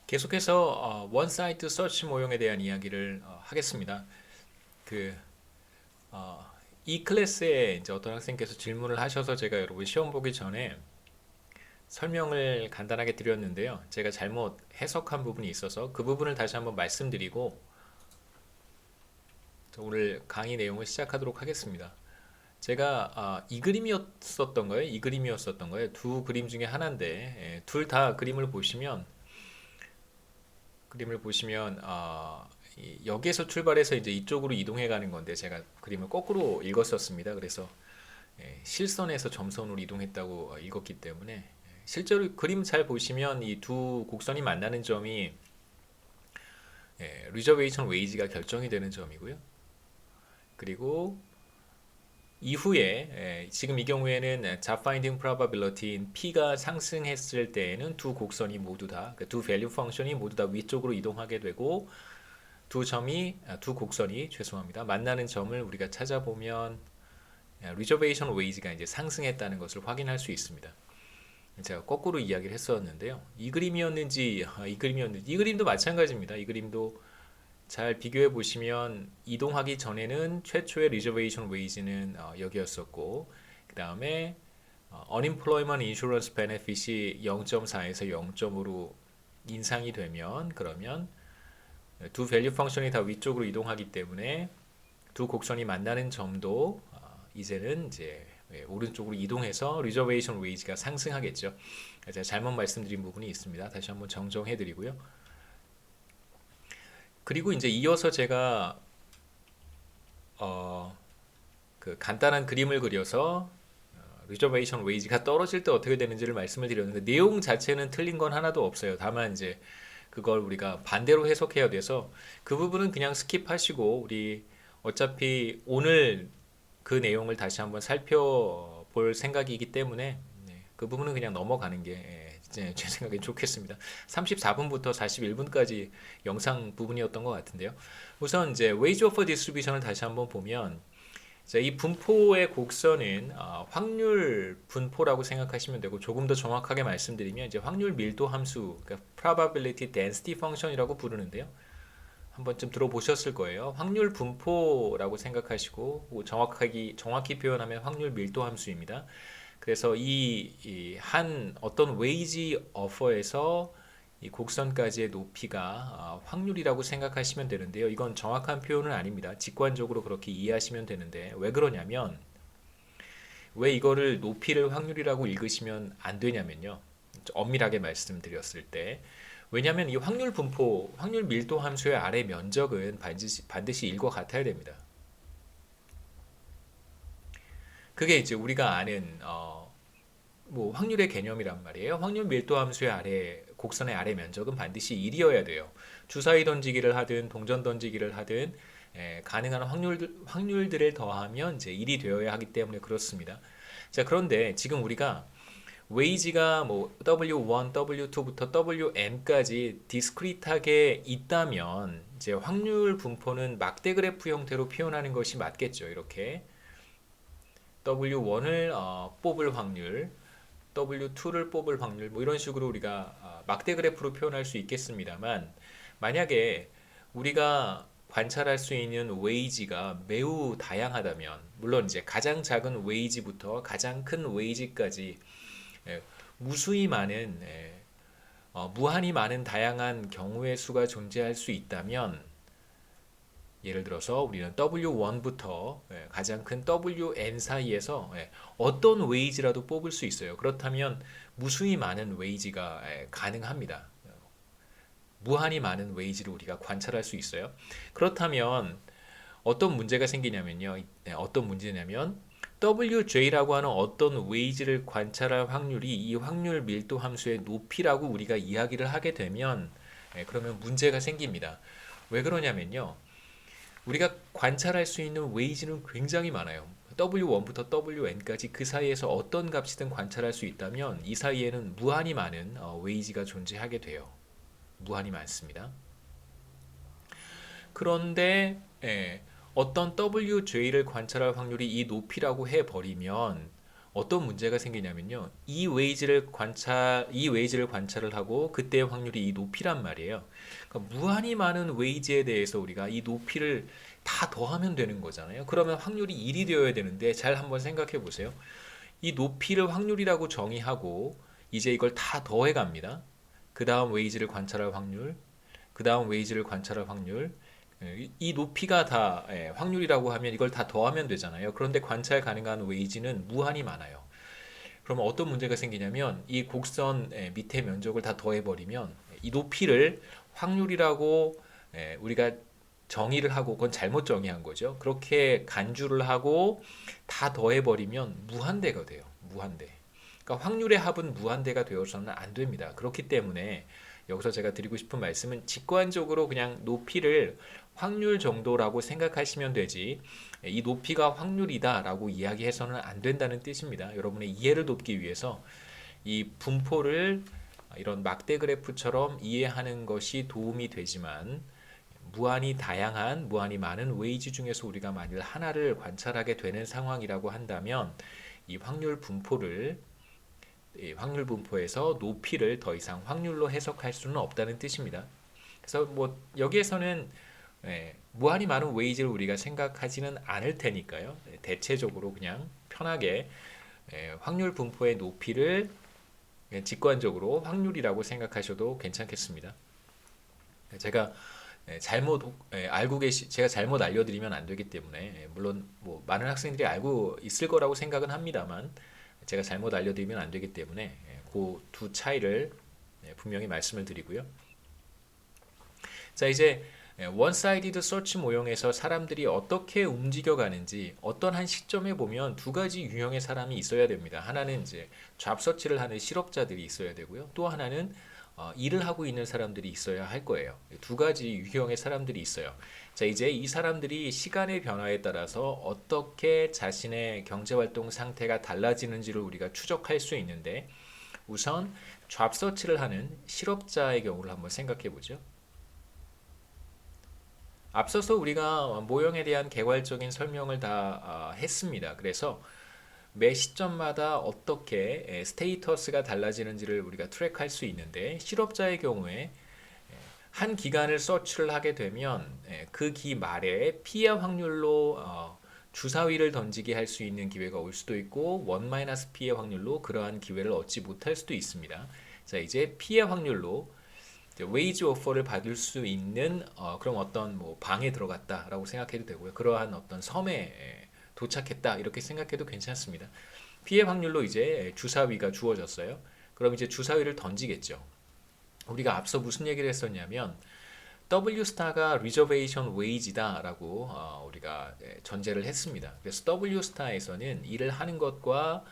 계속해서 원사이트 서치 모형에 대한 이야기를 하겠습니다. 그 어, 이 클래스에 이제 어떤 학생께서 질문을 하셔서 제가 여러분 시험 보기 전에 설명을 간단하게 드렸는데요. 제가 잘못 해석한 부분이 있어서 그 부분을 다시 한번 말씀드리고 오늘 강의 내용을 시작하도록 하겠습니다. 제가 이 그림이었었던 거예요. 이 그림이었었던 거예요. 두 그림 중에 하나인데 둘 다 그림을 보시면 여기에서 출발해서 이제 이쪽으로 이동해 가는 건데 제가 그림을 거꾸로 읽었었습니다. 그래서 실선에서 점선으로 이동했다고 읽었기 때문에 실제로 그림 잘 보시면 이 두 곡선이 만나는 점이 리저베이션 웨이지가 결정이 되는 점이고요. 그리고 이후에 지금 이 경우에는 잡 파인딩 프로바빌리티인 P가 상승했을 때에는 두 곡선이 모두 다, 두 밸류 펑션이 모두 다 위쪽으로 이동하게 되고 두 곡선이 죄송합니다. 만나는 점을 우리가 찾아보면 리저베이션 웨이지가 이제 상승했다는 것을 확인할 수 있습니다. 제가 거꾸로 이야기를 했었는데요. 이 그림도 마찬가지입니다. 이 그림도 잘 비교해 보시면 이동하기 전에는 최초의 리저베이션 웨이지는 여기였었고 그 다음에 Unemployment Insurance Benefit이 0.4에서 0.5로 인상이 되면 그러면 두 밸류 펑션이 다 위쪽으로 이동하기 때문에 두 곡선이 만나는 점도 이제는 이제 오른쪽으로 이동해서 리저베이션 웨이지가 상승하겠죠. 제가 잘못 말씀드린 부분이 있습니다. 다시 한번 정정해 드리고요. 그리고 이제 이어서 제가 그 간단한 그림을 그려서 리저베이션 웨이지가 떨어질 때 어떻게 되는지를 말씀을 드렸는데 내용 자체는 틀린 건 하나도 없어요. 다만 이제 그걸 우리가 반대로 해석해야 돼서 그 부분은 그냥 스킵하시고 우리 어차피 오늘 그 내용을 다시 한번 살펴볼 생각이기 때문에 그 부분은 그냥 넘어가는 게 제 생각엔 좋겠습니다. 34분부터 41분까지 영상 부분이었던 것 같은데요. 우선 이제 웨이지 오퍼 디스트리뷰션을 다시 한번 보면 이 분포의 곡선은 확률 분포라고 생각하시면 되고 조금 더 정확하게 말씀드리면 이제 확률 밀도 함수, 그러니까 probability density function이라고 부르는데요. 한 번쯤 들어보셨을 거예요. 확률 분포라고 생각하시고 정확히 표현하면 확률 밀도 함수입니다. 그래서 이 한 어떤 웨이지 어퍼에서 이 곡선까지의 높이가 확률이라고 생각하시면 되는데요. 이건 정확한 표현은 아닙니다. 직관적으로 그렇게 이해하시면 되는데 왜 그러냐면 왜 이거를 높이를 확률이라고 읽으시면 안 되냐면요. 엄밀하게 말씀드렸을 때 왜냐하면 이 확률 분포, 확률 밀도 함수의 아래 면적은 반드시 1과 같아야 됩니다. 그게 이제 우리가 아는 뭐 확률의 개념이란 말이에요. 확률 밀도 함수의 아래 곡선의 아래 면적은 반드시 1이어야 돼요. 주사위 던지기를 하든 동전 던지기를 하든 가능한 확률들을 더하면 이제 1이 되어야 하기 때문에 그렇습니다. 자, 그런데 지금 우리가 웨이지가 뭐 W1, W2부터 WM까지 디스크리트하게 있다면 이제 확률 분포는 막대 그래프 형태로 표현하는 것이 맞겠죠. 이렇게 W1을 뽑을 확률, W2를 뽑을 확률 뭐 이런 식으로 우리가 막대 그래프로 표현할 수 있겠습니다만 만약에 우리가 관찰할 수 있는 웨이지가 매우 다양하다면 물론 이제 가장 작은 웨이지부터 가장 큰 웨이지까지 무수히 많은 무한히 많은 다양한 경우의 수가 존재할 수 있다면 예를 들어서 우리는 W1부터 가장 큰 WN 사이에서 어떤 웨이지라도 뽑을 수 있어요. 그렇다면 무수히 많은 웨이지가 가능합니다. 무한히 많은 웨이지를 우리가 관찰할 수 있어요. 그렇다면 어떤 문제가 생기냐면요. 어떤 문제냐면 WJ라고 하는 어떤 웨이지를 관찰할 확률이 이 확률 밀도 함수의 높이라고 우리가 이야기를 하게 되면 그러면 문제가 생깁니다. 왜 그러냐면요. 우리가 관찰할 수 있는 웨이지는 굉장히 많아요. W1부터 WN까지 그 사이에서 어떤 값이든 관찰할 수 있다면 이 사이에는 무한히 많은 웨이지가 존재하게 돼요. 무한히 많습니다. 그런데 어떤 WJ를 관찰할 확률이 이 높이라고 해버리면 어떤 문제가 생기냐면요. 이 웨이지를 관찰을 하고 그때의 확률이 이 높이란 말이에요. 그러니까 무한히 많은 웨이지에 대해서 우리가 이 높이를 다 더하면 되는 거잖아요. 그러면 확률이 1이 되어야 되는데 잘 한번 생각해 보세요. 이 높이를 확률이라고 정의하고 이제 이걸 다 더해 갑니다. 그 다음 웨이지를 관찰할 확률, 그 다음 웨이지를 관찰할 확률, 이 높이가 다 확률이라고 하면 이걸 다 더하면 되잖아요. 그런데 관찰 가능한 웨이지는 무한히 많아요. 그러면 어떤 문제가 생기냐면 이 곡선 밑에 면적을 다 더해버리면 이 높이를 확률이라고 우리가 정의를 하고 그건 잘못 정의한 거죠. 그렇게 간주를 하고 다 더해버리면 무한대가 돼요. 무한대. 그러니까 확률의 합은 무한대가 되어서는 안 됩니다. 그렇기 때문에 여기서 제가 드리고 싶은 말씀은 직관적으로 그냥 높이를 확률 정도라고 생각하시면 되지 이 높이가 확률이다라고 이야기해서는 안 된다는 뜻입니다. 여러분의 이해를 돕기 위해서 이 분포를 이런 막대 그래프처럼 이해하는 것이 도움이 되지만 무한히 다양한, 무한히 많은 웨이지 중에서 우리가 만일 하나를 관찰하게 되는 상황이라고 한다면 이 확률 분포에서 높이를 더 이상 확률로 해석할 수는 없다는 뜻입니다. 그래서 뭐 여기에서는 무한히 많은 웨이지를 우리가 생각하지는 않을 테니까요. 대체적으로 그냥 편하게 확률 분포의 높이를 직관적으로 확률이라고 생각하셔도 괜찮겠습니다. 제가 제가 잘못 알려드리면 안 되기 때문에 물론 뭐 많은 학생들이 알고 있을 거라고 생각은 합니다만 제가 잘못 알려드리면 안 되기 때문에 그 두 차이를 분명히 말씀을 드리고요. 자, 이제 원사이디드 서치 모형에서 사람들이 어떻게 움직여가는지 어떤 한 시점에 보면 두 가지 유형의 사람이 있어야 됩니다. 하나는 이제 잡 서치를 하는 실업자들이 있어야 되고요. 또 하나는 일을 하고 있는 사람들이 있어야 할 거예요. 두 가지 유형의 사람들이 있어요. 자, 이제 이 사람들이 시간의 변화에 따라서 어떻게 자신의 경제활동 상태가 달라지는지를 우리가 추적할 수 있는데 우선 잡 서치를 하는 실업자의 경우를 한번 생각해 보죠. 앞서서 우리가 모형에 대한 개괄적인 설명을 다 했습니다. 그래서 매 시점마다 어떻게 스테이터스가 달라지는지를 우리가 트랙할 수 있는데 실업자의 경우에 한 기간을 서치를 하게 되면 그 기 말에 피해 확률로 주사위를 던지게 할 수 있는 기회가 올 수도 있고 1- 피해 확률로 그러한 기회를 얻지 못할 수도 있습니다. 자, 이제 피해 확률로 웨이지 오퍼를 받을 수 있는 그럼 어떤 뭐 방에 들어갔다라고 생각해도 되고요. 그러한 어떤 섬에 도착했다 이렇게 생각해도 괜찮습니다. 피해 확률로 이제 주사위가 주어졌어요. 그럼 이제 주사위를 던지겠죠. 우리가 앞서 무슨 얘기를 했었냐면 W 스타가 리저베이션 웨이지다라고 우리가 전제를 했습니다. 그래서 W 스타에서는 일을 하는 것과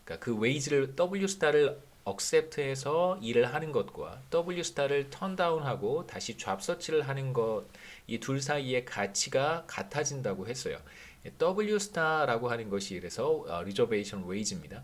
그러니까 그 웨이지를 W 스타를 accept해서 일을 하는 것과 W 스타를 턴다운하고 다시 잡 서치를 하는 것 이 둘 사이의 가치가 같아진다고 했어요. W 스타라고 하는 것이 그래서 리저베이션 웨이지입니다.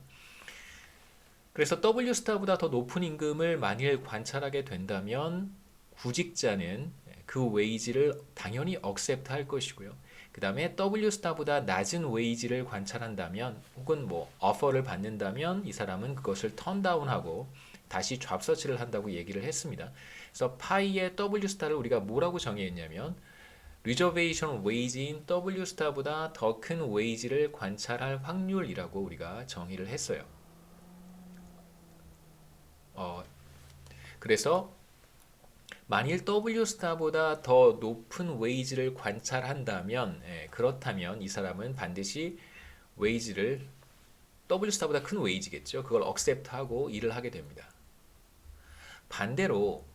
그래서 W 스타보다 더 높은 임금을 만일 관찰하게 된다면 구직자는 그 웨이지를 당연히 accept 할 것이고요. 그 다음에 W 스타보다 낮은 웨이지를 관찰한다면 혹은 뭐 오퍼를 받는다면 이 사람은 그것을 턴다운하고 다시 잡 서치를 한다고 얘기를 했습니다. 그래서 파이의 W 스타를 우리가 뭐라고 정의했냐면 리저베이션 웨이지인 W 스타보다 더 큰 웨이지를 관찰할 확률이라고 우리가 정의를 했어요. 그래서 만일 W 스타보다 더 높은 웨이지를 관찰한다면 그렇다면 이 사람은 반드시 웨이지를 W 스타보다 큰 웨이지겠죠. 그걸 accept하고 일을 하게 됩니다. 반대로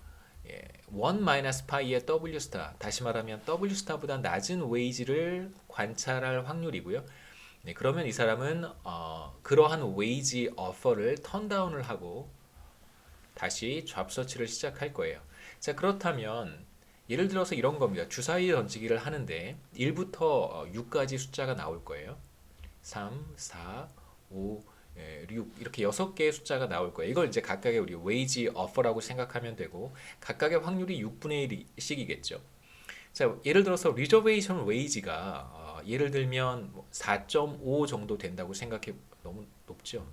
1-파이의 W 스타 다시 말하면 W 스타보다 낮은 웨이지를 관찰할 확률이고요. 그러면 이 사람은 그러한 웨이지 오퍼를 턴다운을 하고 다시 잡 서치를 시작할 거예요. 자, 그렇다면 예를 들어서 이런 겁니다. 주사위 던지기를 하는데 1부터 6까지 숫자가 나올 거예요. 3, 4, 5, 6 이렇게 6개의 숫자가 나올 거예요. 이걸 이제 각각의 우리 웨이지 오퍼라고 생각하면 되고 각각의 확률이 6분의 1씩이겠죠. 자, 예를 들어서 리저베이션 웨이지가 예를 들면 4.5 정도 된다고 너무 높죠.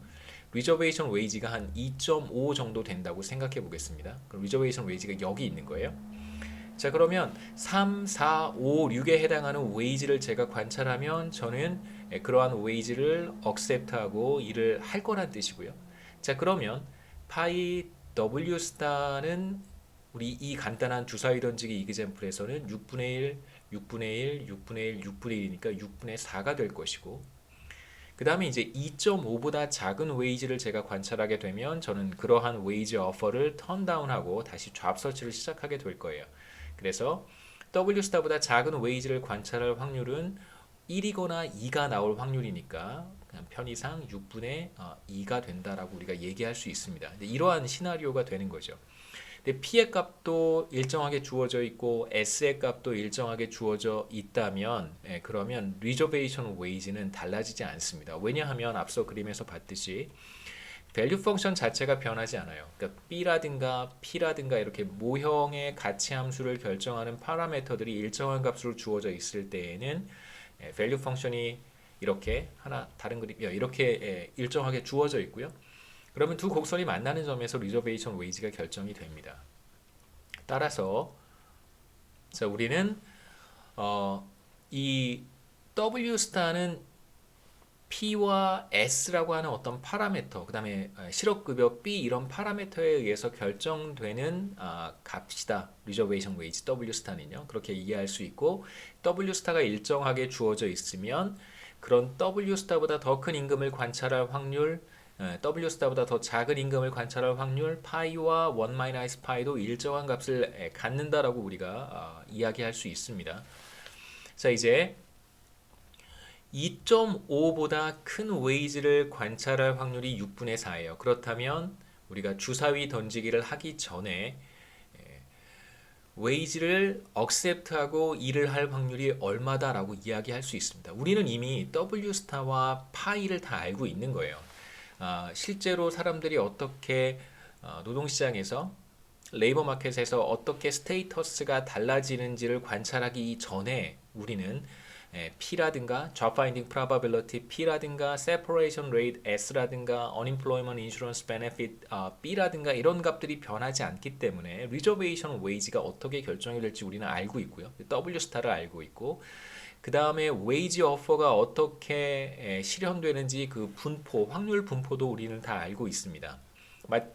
리저베이션 웨이지가 한 2.5 정도 된다고 생각해 보겠습니다. 그럼 리저베이션 웨이지가 여기 있는 거예요. 자, 그러면 3, 4, 5, 6에 해당하는 웨이지를 제가 관찰하면 저는 그러한 웨이지를 accept하고 일을 할 거란 뜻이고요. 자, 그러면 파이 W 스타는 우리 이 간단한 주사위 던지기 이그젬플에서는 6분의 1, 6분의 1, 6분의 1, 6분의 1이니까 6분의 4가 될 것이고, 그 다음에 이제 2.5보다 작은 웨이지를 제가 관찰하게 되면 저는 그러한 웨이지 어퍼를 턴다운하고 다시 잡 서치를 시작하게 될 거예요. 그래서 W 스타보다 작은 웨이지를 관찰할 확률은 1이거나 2가 나올 확률이니까 그냥 편의상 6분의 2가 된다라고 우리가 얘기할 수 있습니다. 이러한 시나리오가 되는 거죠. 근데 P의 값도 일정하게 주어져 있고 S의 값도 일정하게 주어져 있다면 그러면 리저베이션 웨이지는 달라지지 않습니다. 왜냐하면 앞서 그림에서 봤듯이 밸류 펑션 자체가 변하지 않아요. 그러니까 B라든가 P라든가 이렇게 모형의 가치 함수를 결정하는 파라미터들이 일정한 값으로 주어져 있을 때에는 밸류 펑션이 이렇게 하나 다른 그림 이렇게 일정하게 주어져 있고요. 그러면 두 곡선이 만나는 점에서 리저베이션 웨이지가 결정이 됩니다. 따라서 자, 우리는 이 W 스타는 P와 S라고 하는 어떤 파라미터, 그 다음에 실업급여 B 이런 파라미터에 의해서 결정되는 값이다. 리저베이션 웨이지 W 스타는요. 그렇게 이해할 수 있고 W 스타가 일정하게 주어져 있으면 그런 W 스타보다 더 큰 임금을 관찰할 확률, W 스타보다 더 작은 임금을 관찰할 확률 파이와 1 파이도 일정한 값을 갖는다라고 우리가 이야기할 수 있습니다. 자, 이제 2.5보다 큰 웨이지를 관찰할 확률이 6분의 4예요. 그렇다면 우리가 주사위 던지기를 하기 전에 웨이지를 accept하고 일을 할 확률이 얼마다라고 이야기할 수 있습니다. 우리는 이미 W 스타와 파이를 다 알고 있는 거예요. 실제로 사람들이 어떻게 노동시장에서 레이버 마켓에서 어떻게 스테이터스가 달라지는지를 관찰하기 전에 우리는 P라든가 Job Finding Probability P라든가 Separation Rate S라든가 Unemployment Insurance Benefit B라든가 이런 값들이 변하지 않기 때문에 Reservation Wage가 어떻게 결정이 될지 우리는 알고 있고요. W 스타를 알고 있고 그 다음에 웨이지 오퍼가 어떻게 실현되는지 그 분포, 확률 분포도 우리는 다 알고 있습니다.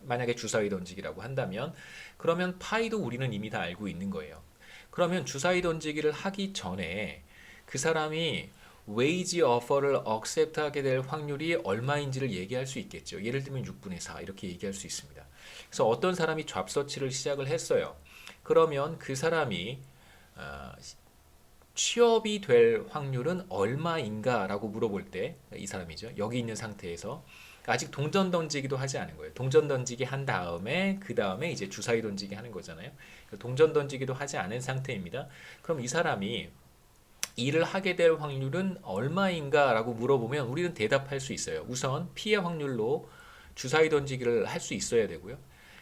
만약에 주사위 던지기라고 한다면 그러면 파이도 우리는 이미 다 알고 있는 거예요. 그러면 주사위 던지기를 하기 전에 그 사람이 웨이지 오퍼를 accept하게 될 확률이 얼마인지를 얘기할 수 있겠죠. 예를 들면 6분의 4 이렇게 얘기할 수 있습니다. 그래서 어떤 사람이 잡 서치를 시작을 했어요. 그러면 그 사람이 취업이 될 확률은 얼마인가 라고 물어볼 때 이 사람이죠. 여기 있는 상태에서 아직 동전 던지기도 하지 않은 거예요. 동전 던지기 한 다음에 그 다음에 이제 주사위 던지기 하는 거잖아요. 동전 던지기도 하지 않은 상태입니다. 그럼 이 사람이 일을 하게 될 확률은 얼마인가 라고 물어보면 우리는 대답할 수 있어요. 우선 P의 확률로 주사위 던지기를 할 수 있어야 되고요.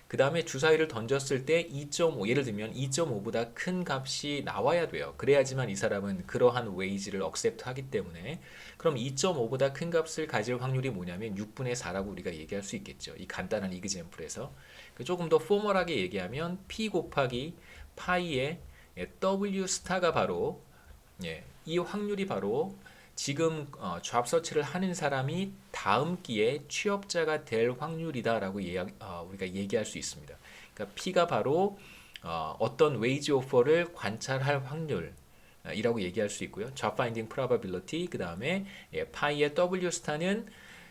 그 다음에 주사위를 던졌을 때 2.5, 예를 들면 2.5보다 큰 값이 나와야 돼요. 그래야지만 이 사람은 그러한 웨이지를 accept 하기 때문에 그럼 2.5보다 큰 값을 가질 확률이 뭐냐면 6분의 4라고 우리가 얘기할 수 있겠죠. 이 간단한 이그젬플에서 조금 더 포멀하게 얘기하면 P 곱하기 파이의 W 스타가 바로 이 확률이 바로 지금 잡 서치를 하는 사람이 다음 기회에 취업자가 될 확률이다라고 우리가 얘기할 수 있습니다. 그러니까 P가 바로 어떤 웨이지 오퍼를 관찰할 확률이라고 얘기할 수 있고요. Job Finding Probability 그 다음에 파이의 W 스타는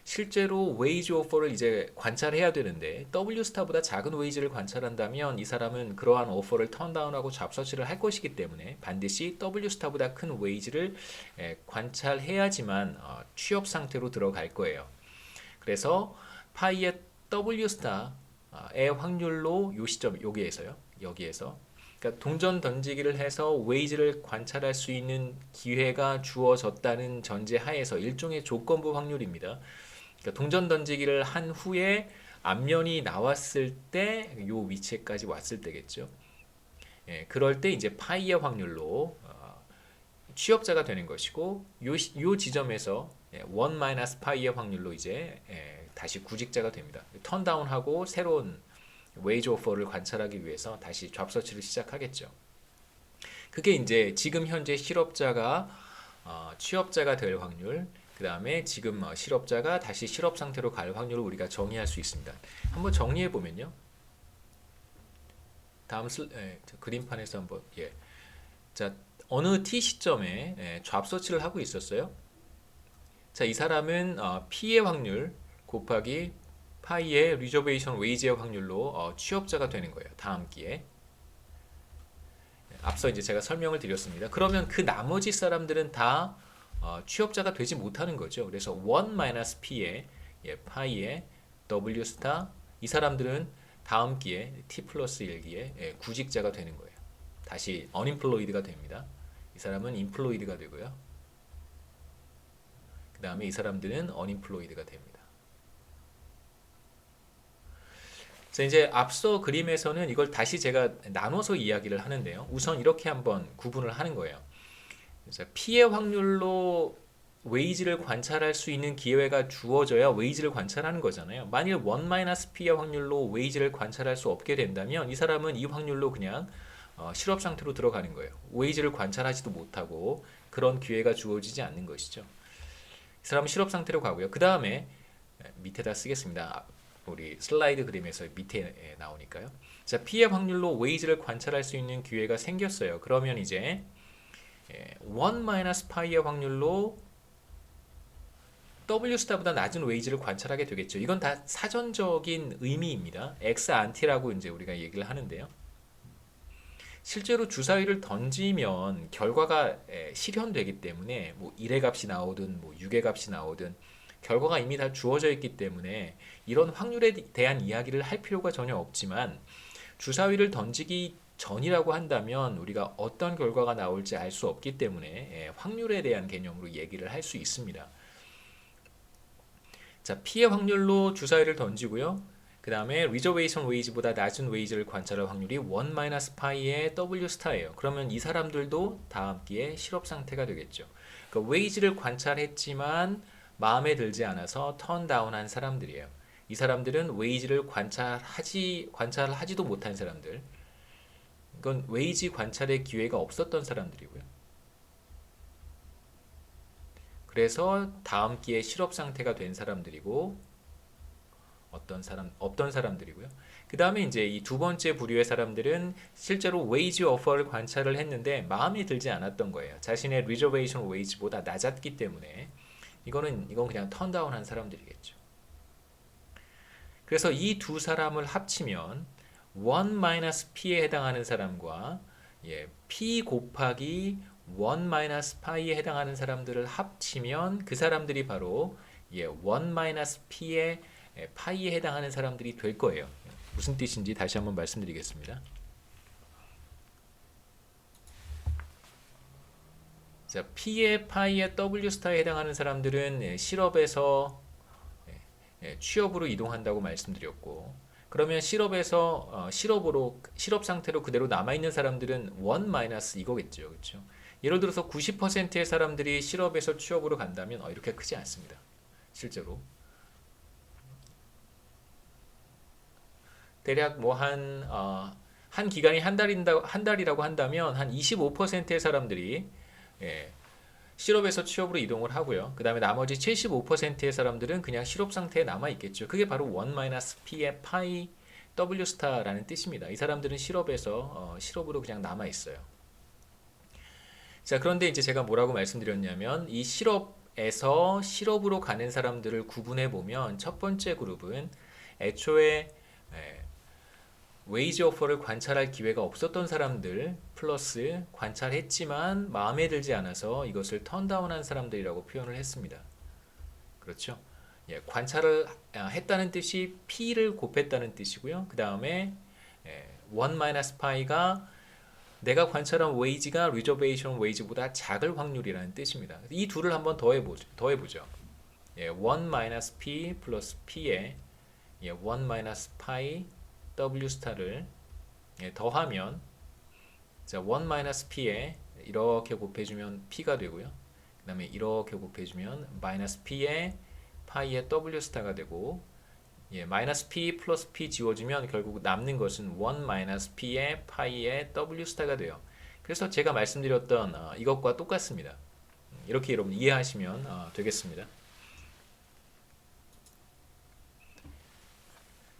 실제로 웨이지 오퍼를 이제 관찰해야 되는데 W 스타보다 작은 웨이지를 관찰한다면 이 사람은 그러한 오퍼를 턴다운하고 잡 서치를 할 것이기 때문에 반드시 W 스타보다 큰 웨이지를 관찰해야지만 취업 상태로 들어갈 거예요. 그래서 파이의 W 스타의 확률로 요 시점 여기에서 그러니까 동전 던지기를 해서 웨이지를 관찰할 수 있는 기회가 주어졌다는 전제 하에서 일종의 조건부 확률입니다. 그러니까 동전 던지기를 한 후에 앞면이 나왔을 때 요 위치까지 왔을 때겠죠. 그럴 때 이제 파이의 확률로 취업자가 되는 것이고 요 지점에서 1 마이너스 파이의 확률로 이제 다시 구직자가 됩니다. 턴다운하고 새로운 웨이지 오퍼를 관찰하기 위해서 다시 잡 서치를 시작하겠죠. 그게 이제 지금 현재 실업자가 취업자가 될 확률, 그 다음에 지금 실업자가 다시 실업 상태로 갈 확률을 우리가 정의할 수 있습니다. 한번 정리해 보면요. 다음 그림판에서 한번 자, 어느 t 시점에 잡 서치를 하고 있었어요. 자, 이 사람은 P의 확률 곱하기 파이의 리저베이션 웨이지의 확률로 취업자가 되는 거예요. 다음 기에. 앞서 이제 제가 설명을 드렸습니다. 그러면 그 나머지 사람들은 다 취업자가 되지 못하는 거죠. 그래서 1 P의 파이의 W 스타 이 사람들은 다음 기에 T 플러스 1기에 구직자가 되는 거예요. 다시 unemployed가 됩니다. 이 사람은 employed가 되고요. 그 다음에 이 사람들은 unemployed가 됩니다. 자, 이제 앞서 그림에서는 이걸 다시 제가 나눠서 이야기를 하는데요. 우선 이렇게 한번 구분을 하는 거예요. P의 확률로 웨이지를 관찰할 수 있는 기회가 주어져야 웨이지를 관찰하는 거잖아요. 만일 1 P의 확률로 웨이지를 관찰할 수 없게 된다면 이 사람은 이 확률로 그냥 실업 상태로 들어가는 거예요. 웨이지를 관찰하지도 못하고 그런 기회가 주어지지 않는 것이죠. 이 사람은 실업 상태로 가고요. 그 다음에 밑에다 쓰겠습니다. 우리 슬라이드 그림에서 밑에 나오니까요. 자, P의 확률로 웨이지를 관찰할 수 있는 기회가 생겼어요. 그러면 이제 1 파이의 확률로 W 스타보다 낮은 웨이지를 관찰하게 되겠죠. 이건 다 사전적인 의미입니다. 엑스 안티라고 이제 우리가 얘기를 하는데요. 실제로 주사위를 던지면 결과가 실현되기 때문에 뭐 1의 값이 나오든 뭐 6의 값이 나오든 결과가 이미 다 주어져 있기 때문에 이런 확률에 대한 이야기를 할 필요가 전혀 없지만 주사위를 던지기 전이라고 한다면 우리가 어떤 결과가 나올지 알 수 없기 때문에 확률에 대한 개념으로 얘기를 할 수 있습니다. 자, P의 확률로 주사위를 던지고요. 그 다음에 리저베이션 웨이지보다 낮은 웨이지를 관찰할 확률이 1 파이의 W 스타예요. 그러면 이 사람들도 다음 기에 실업 상태가 되겠죠. 그러니까 웨이지를 관찰했지만 마음에 들지 않아서 턴다운한 사람들이에요. 이 사람들은 웨이지를 관찰을 하지도 못한 사람들. 이건 웨이지 관찰의 기회가 없었던 사람들이고요. 그래서 다음 기에 실업 상태가 된 사람들이고 없던 사람들이고요. 그 다음에 이제 이 두 번째 부류의 사람들은 실제로 웨이지 오퍼를 관찰을 했는데 마음에 들지 않았던 거예요. 자신의 리저베이션 웨이지보다 낮았기 때문에 이건 그냥 턴다운한 사람들이겠죠. 그래서 이 두 사람을 합치면 1 P에 해당하는 사람과 P 곱하기 1 파이에 해당하는 사람들을 합치면 그 사람들이 바로 1 P의 파이에 해당하는 사람들이 될 거예요. 무슨 뜻인지 다시 한번 말씀드리겠습니다. 자, P의 파이의 W 스타에 해당하는 사람들은 실업에서 취업으로 이동한다고 말씀드렸고, 그러면 실업에서 실업 상태로 그대로 남아 있는 사람들은 1 이거겠죠, 그렇죠? 예를 들어서 90%의 사람들이 실업에서 취업으로 간다면 이렇게 크지 않습니다. 실제로 대략 뭐 한 기간이 한 달이라고 한다면 한 25%의 사람들이 실업에서 취업으로 이동을 하고요. 그 다음에 나머지 75%의 사람들은 그냥 실업 상태에 남아 있겠죠. 그게 바로 1 P의 파이 W 스타라는 뜻입니다. 이 사람들은 실업에서 실업으로 그냥 남아 있어요. 자, 그런데 이제 제가 뭐라고 말씀드렸냐면 이 실업에서 실업으로 가는 사람들을 구분해 보면 첫 번째 그룹은 애초에 웨이지 오퍼를 관찰할 기회가 없었던 사람들 플러스 관찰했지만 마음에 들지 않아서 이것을 턴다운한 사람들이라고 표현을 했습니다. 그렇죠? 관찰을 했다는 뜻이 P를 곱했다는 뜻이고요. 그 다음에 1 파이가 내가 관찰한 웨이지가 리저베이션 웨이지보다 작을 확률이라는 뜻입니다. 이 둘을 한번 더해보죠. 1 P 플러스 P에 1 파이 W 스타를 더하면 자, 1 P에 이렇게 곱해주면 P가 되고요. 그 다음에 이렇게 곱해주면 마이너스 P에 파이의 W 스타가 되고, 예, 마이너스 P 플러스 P 지워주면 결국 남는 것은 1 마이너스 P의 파이의 W 스타가 돼요. 그래서 제가 말씀드렸던 이것과 똑같습니다. 이렇게 여러분 이해하시면 되겠습니다.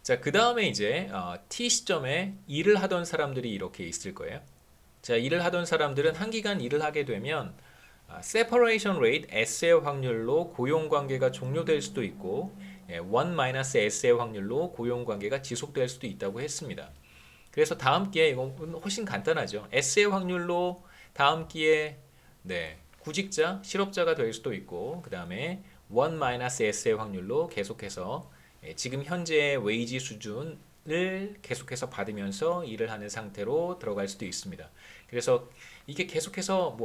자, 그 다음에 이제 T 시점에 일을 하던 사람들이 이렇게 있을 거예요. 자, 일을 하던 사람들은 한 기간 일을 하게 되면 separation rate S의 확률로 고용관계가 종료될 수도 있고 1-S의 확률로 고용관계가 지속될 수도 있다고 했습니다. 그래서 다음 기회에 이건 훨씬 간단하죠. S의 확률로 다음 기회에 구직자, 실업자가 될 수도 있고 그 다음에 1-S의 확률로 계속해서 지금 현재의 웨이지 수준을 계속해서 받으면서 일을 하는 상태로 들어갈 수도 있습니다. 그래서 이게 계속해서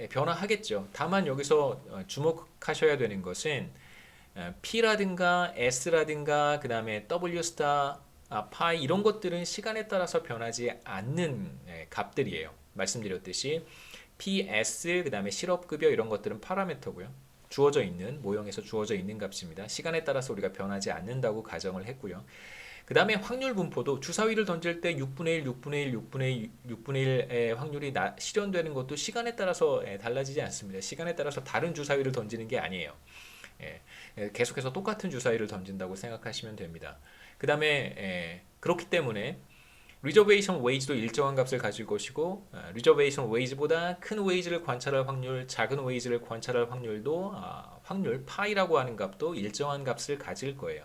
변화하겠죠. 다만 여기서 주목하셔야 되는 것은 P라든가 S라든가 그 다음에 W 스타, 파이 이런 것들은 시간에 따라서 변하지 않는 값들이에요. 말씀드렸듯이 P, S 그 다음에 실업급여 이런 것들은 파라미터고요. 주어져 있는 모형에서 주어져 있는 값입니다. 시간에 따라서 우리가 변하지 않는다고 가정을 했고요. 그 다음에 확률 분포도 주사위를 던질 때 6분의 1, 6분의 1, 6분의 1, 6분의 1의 확률이 실현되는 것도 시간에 따라서 달라지지 않습니다. 시간에 따라서 다른 주사위를 던지는 게 아니에요. 계속해서 똑같은 주사위를 던진다고 생각하시면 됩니다. 그 다음에 그렇기 때문에 리저베이션 웨이지도 일정한 값을 가질 것이고 리저베이션 웨이지보다 큰 웨이지를 관찰할 확률, 작은 웨이지를 관찰할 확률도 확률 파이라고 하는 값도 일정한 값을 가질 거예요.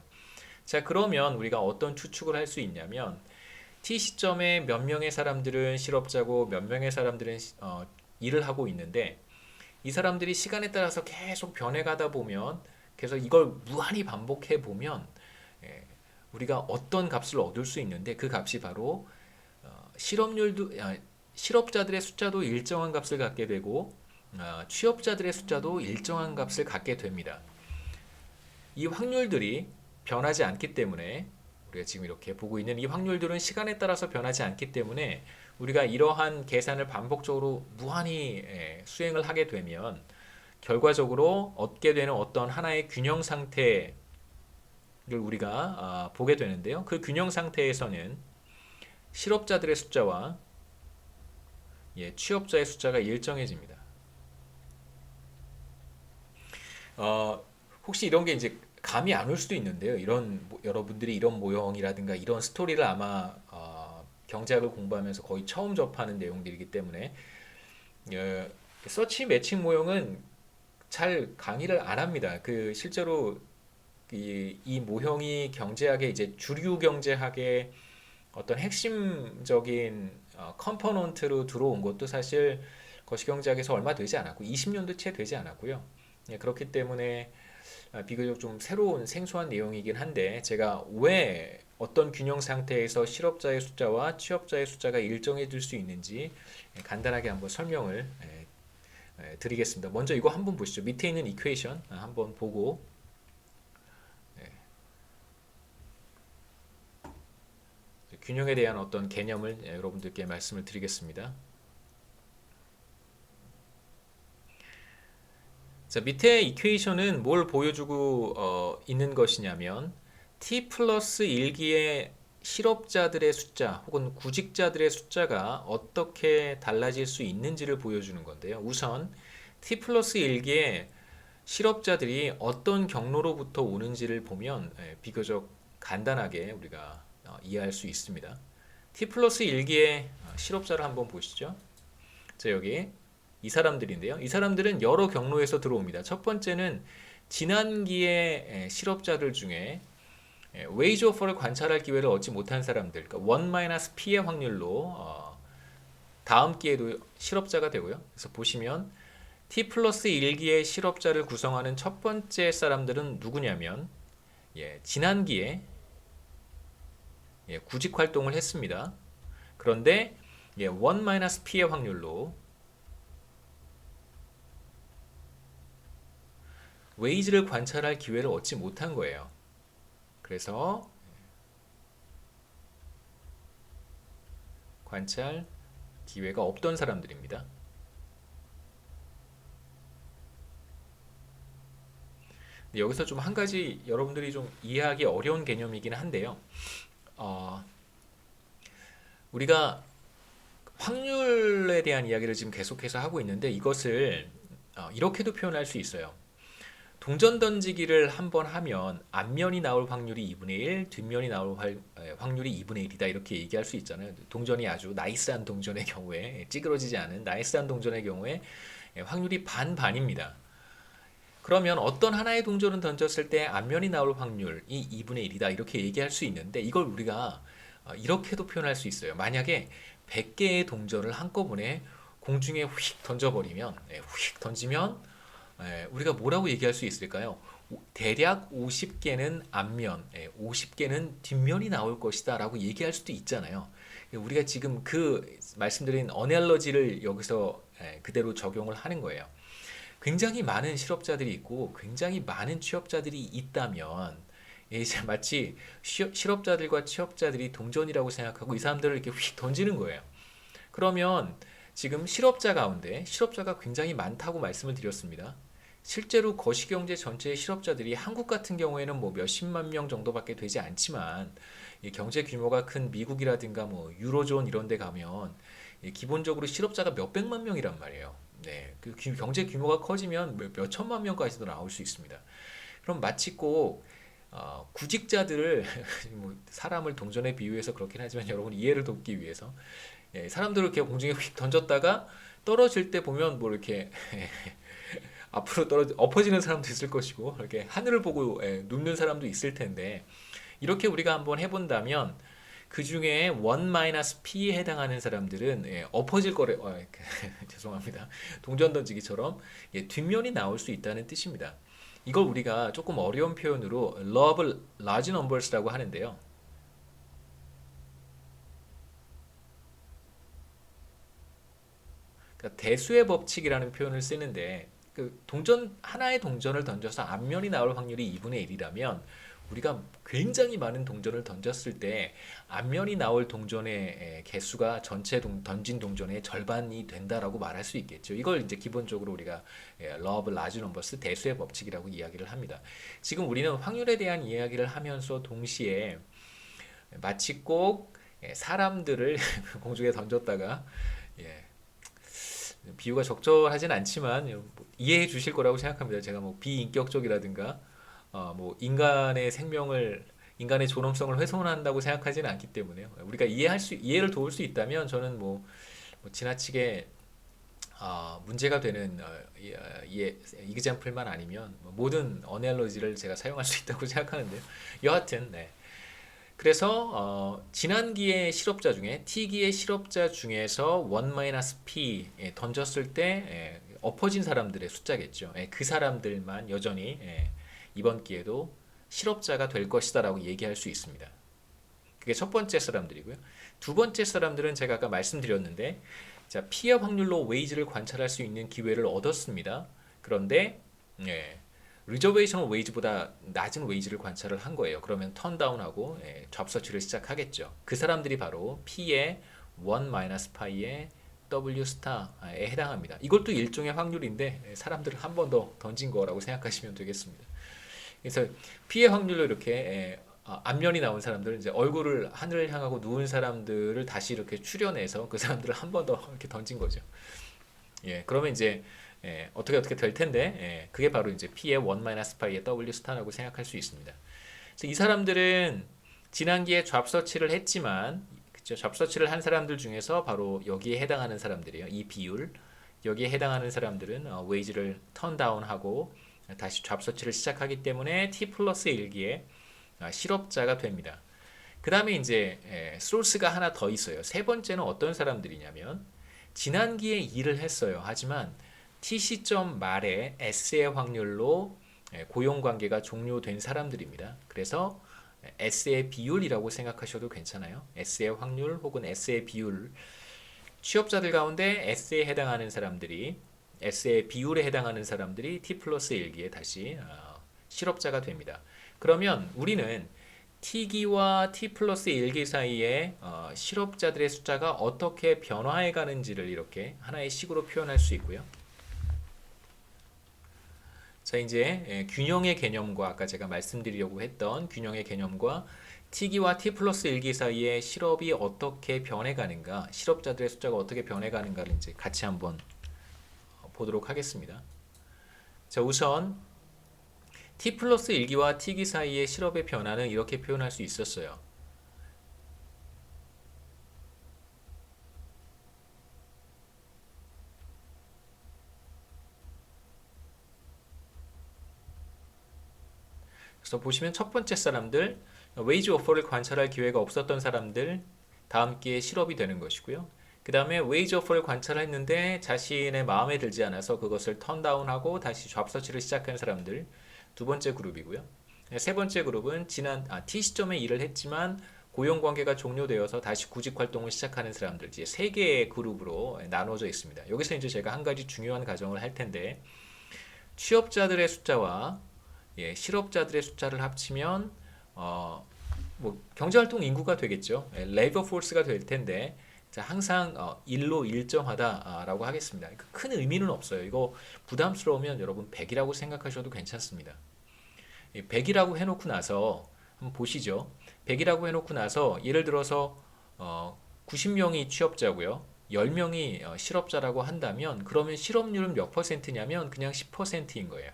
자, 그러면 우리가 어떤 추측을 할 수 있냐면 T 시점에 몇 명의 사람들은 실업자고 몇 명의 사람들은 일을 하고 있는데 이 사람들이 시간에 따라서 계속 변해가다 보면 그래서 이걸 무한히 반복해 보면 우리가 어떤 값을 얻을 수 있는데 그 값이 바로 실업률도 실업자들의 숫자도 일정한 값을 갖게 되고 취업자들의 숫자도 일정한 값을 갖게 됩니다. 이 확률들이 변하지 않기 때문에 우리가 지금 이렇게 보고 있는 이 확률들은 시간에 따라서 변하지 않기 때문에 우리가 이러한 계산을 반복적으로 무한히 수행을 하게 되면 결과적으로 얻게 되는 어떤 하나의 균형 상태를 우리가 보게 되는데요. 그 균형 상태에서는 실업자들의 숫자와 취업자의 숫자가 일정해집니다. 혹시 이런 게 이제 감이 안 올 수도 있는데요. 여러분들이 이런 모형이라든가 이런 스토리를 아마 경제학을 공부하면서 거의 처음 접하는 내용들이기 때문에 서치 매칭 모형은 잘 강의를 안 합니다. 실제로 이 모형이 경제학의 이제 주류 경제학의 어떤 핵심적인 컴포넌트로 들어온 것도 사실 거시경제학에서 얼마 되지 않았고 20년도 채 되지 않았고요. 그렇기 때문에 비교적 좀 새로운 생소한 내용이긴 한데 제가 왜 어떤 균형 상태에서 실업자의 숫자와 취업자의 숫자가 일정해질 수 있는지 간단하게 한번 설명을 드리겠습니다. 먼저 이거 한번 보시죠. 밑에 있는 이퀘이션 한번 보고 균형에 대한 어떤 개념을 여러분들께 말씀을 드리겠습니다. 자, 밑에 이퀘이션은 뭘 보여주고 있는 것이냐면 t 플러스 1기의 실업자들의 숫자 혹은 구직자들의 숫자가 어떻게 달라질 수 있는지를 보여주는 건데요. 우선 t 플러스 1기의 실업자들이 어떤 경로로부터 오는지를 보면 비교적 간단하게 우리가 이해할 수 있습니다. t 플러스 1기의 실업자를 한번 보시죠. 자, 여기 이 사람들인데요. 이 사람들은 여러 경로에서 들어옵니다. 첫 번째는 지난기의 실업자들 중에 웨이지 오퍼를 관찰할 기회를 얻지 못한 사람들, 그러니까 1-P의 확률로 다음 기회도 실업자가 되고요. 그래서 보시면 T 플러스 1기의 실업자를 구성하는 첫 번째 사람들은 누구냐면 지난기에 구직 활동을 했습니다. 그런데 1-P의 확률로 웨이지를 관찰할 기회를 얻지 못한 거예요. 그래서 관찰 기회가 없던 사람들입니다. 근데 여기서 좀 한 가지 여러분들이 좀 이해하기 어려운 개념이긴 한데요. 어, 우리가 확률에 대한 이야기를 지금 계속해서 하고 있는데 이것을 이렇게도 표현할 수 있어요. 동전 던지기를 한번 하면 앞면이 나올 확률이 2분의 1, 뒷면이 나올 확률이 2분의 1이다 이렇게 얘기할 수 있잖아요. 동전이 아주 나이스한 동전의 경우에 찌그러지지 않은 나이스한 동전의 경우에 확률이 반반입니다. 그러면 어떤 하나의 동전을 던졌을 때 앞면이 나올 확률이 2분의 1이다 이렇게 얘기할 수 있는데 이걸 우리가 이렇게도 표현할 수 있어요. 만약에 100개의 동전을 한꺼번에 공중에 휙 던져버리면 휙 던지면 우리가 뭐라고 얘기할 수 있을까요? 대략 50개는 앞면, 50개는 뒷면이 나올 것이다 라고 얘기할 수도 있잖아요. 우리가 지금 그 말씀드린 어넬러지를 여기서 그대로 적용을 하는 거예요. 굉장히 많은 실업자들이 있고 굉장히 많은 취업자들이 있다면 이제 마치 실업자들과 취업자들이 동전이라고 생각하고 이 사람들을 이렇게 휙 던지는 거예요. 그러면 지금 실업자 가운데 실업자가 굉장히 많다고 말씀을 드렸습니다. 실제로 거시경제 전체의 실업자들이 한국 같은 경우에는 뭐 몇십만 명 정도밖에 되지 않지만 이 경제 규모가 큰 미국이라든가 뭐 유로존 이런 데 가면 기본적으로 실업자가 몇백만 명이란 말이에요. 네, 그 경제 규모가 커지면 몇 천만 명까지도 나올 수 있습니다. 그럼 마치 꼭 구직자들을 뭐 사람을 동전에 비유해서 그렇긴 하지만 여러분 이해를 돕기 위해서 사람들을 이렇게 공중에 휙 던졌다가 떨어질 때 보면 뭐 이렇게 앞으로 엎어지는 사람도 있을 것이고 이렇게 하늘을 보고 눕는 사람도 있을 텐데 이렇게 우리가 한번 해본다면 그 중에 1-p에 해당하는 사람들은 엎어질 거래 죄송합니다. 동전 던지기처럼 뒷면이 나올 수 있다는 뜻입니다. 이걸 우리가 조금 어려운 표현으로 law of large numbers라고 하는데요. 그러니까 대수의 법칙이라는 표현을 쓰는데 그 동전 하나의 동전을 던져서 앞면이 나올 확률이 2분의 1이라면 우리가 굉장히 많은 동전을 던졌을 때 앞면이 나올 동전의 개수가 전체 던진 동전의 절반이 된다라고 말할 수 있겠죠. 이걸 이제 기본적으로 우리가 law of large numbers 대수의 법칙이라고 이야기를 합니다. 지금 우리는 확률에 대한 이야기를 하면서 동시에 마치 꼭 사람들을 공중에 던졌다가 예, 비유가 적절하진 않지만 이해해 주실 거라고 생각합니다. 제가 뭐 비인격적이라든가 뭐 인간의 존엄성을 훼손한다고 생각하지는 않기 때문에요. 우리가 이해를 도울 수 있다면 저는 뭐 지나치게 문제가 되는 이그젬플만 아니면 뭐 모든 어널로지를 제가 사용할 수 있다고 생각하는데요. 여하튼 네. 그래서 지난기의 실업자 중에 T기의 실업자 중에서 1-p 던졌을 때 엎어진 사람들의 숫자겠죠. 그 사람들만 여전히 이번 기회도 실업자가 될 것이다 라고 얘기할 수 있습니다. 그게 첫 번째 사람들이고요. 두 번째 사람들은 제가 아까 말씀드렸는데 자, P의 확률로 웨이지를 관찰할 수 있는 기회를 얻었습니다. 그런데 리저베이션 웨이지보다 낮은 웨이지를 관찰을 한 거예요. 그러면 턴다운하고 잡서치를 시작하겠죠. 그 사람들이 바로 P의 1-pi의 W 스타에 해당합니다. 이것도 일종의 확률인데 사람들을 한 번 더 던진 거라고 생각하시면 되겠습니다. 그래서 P의 확률로 이렇게 앞면이 나온 사람들은 이제 얼굴을 하늘을 향하고 누운 사람들을 다시 이렇게 추려내서 그 사람들을 한 번 더 이렇게 던진 거죠. 그러면 이제 어떻게 될 텐데 그게 바로 이제 P의 1-pi의 W 스타라고 생각할 수 있습니다. 그래서 이 사람들은 지난기에 잡서치를 했지만 그쵸? 잡서치를 한 사람들 중에서 바로 여기에 해당하는 사람들이에요. 이 비율 여기에 해당하는 사람들은 웨이지를 턴다운하고 다시 잡서치를 시작하기 때문에 T 플러스 1기에 실업자가 됩니다. 그 다음에 이제 소스가 하나 더 있어요. 세 번째는 어떤 사람들이냐면 지난기에 일을 했어요. 하지만 T 시점 말에 S의 확률로 고용관계가 종료된 사람들입니다. 그래서 S의 비율이라고 생각하셔도 괜찮아요. S의 확률 혹은 S의 비율 취업자들 가운데 S에 해당하는 사람들이 S의 비율에 해당하는 사람들이 T 플러스 1기에 다시 실업자가 됩니다. 그러면 우리는 T기와 T 플러스 1기 사이에 실업자들의 숫자가 어떻게 변화해 가는지를 이렇게 하나의 식으로 표현할 수 있고요. 자, 이제 균형의 개념과 아까 제가 말씀드리려고 했던 균형의 개념과 T기와 T 플러스 1기 사이에 실업이 어떻게 변해가는가, 실업자들의 숫자가 어떻게 변해가는가를 이제 같이 한번 보도록 하겠습니다. 자, 우선 T 플러스 1기와 T기 사이의 실업의 변화는 이렇게 표현할 수 있었어요. 그래서 보시면 첫 번째 사람들, 웨이지 오퍼를 관찰할 기회가 없었던 사람들, 다음 기회에 실업이 되는 것이고요. 그 다음에 웨이지 오퍼를 관찰했는데 자신의 마음에 들지 않아서 그것을 턴다운하고 다시 잡 서치를 시작한 사람들, 두 번째 그룹이고요. 세 번째 그룹은 T 시점에 일을 했지만 고용 관계가 종료되어서 다시 구직 활동을 시작하는 사람들, 이제 세 개의 그룹으로 나눠져 있습니다. 여기서 이제 제가 한 가지 중요한 가정을 할 텐데, 취업자들의 숫자와 실업자들의 숫자를 합치면 뭐 경제활동 인구가 되겠죠. 레이버 포스가 될 텐데, 자, 항상 일로 일정하다라고 하겠습니다. 큰 의미는 없어요. 이거 부담스러우면 여러분 100이라고 생각하셔도 괜찮습니다. 100이라고 해놓고 나서 한번 보시죠. 100이라고 해놓고 나서 예를 들어서 90명이 취업자고요. 10명이 실업자라고 한다면 그러면 실업률은 몇 퍼센트냐면 그냥 10%인 거예요.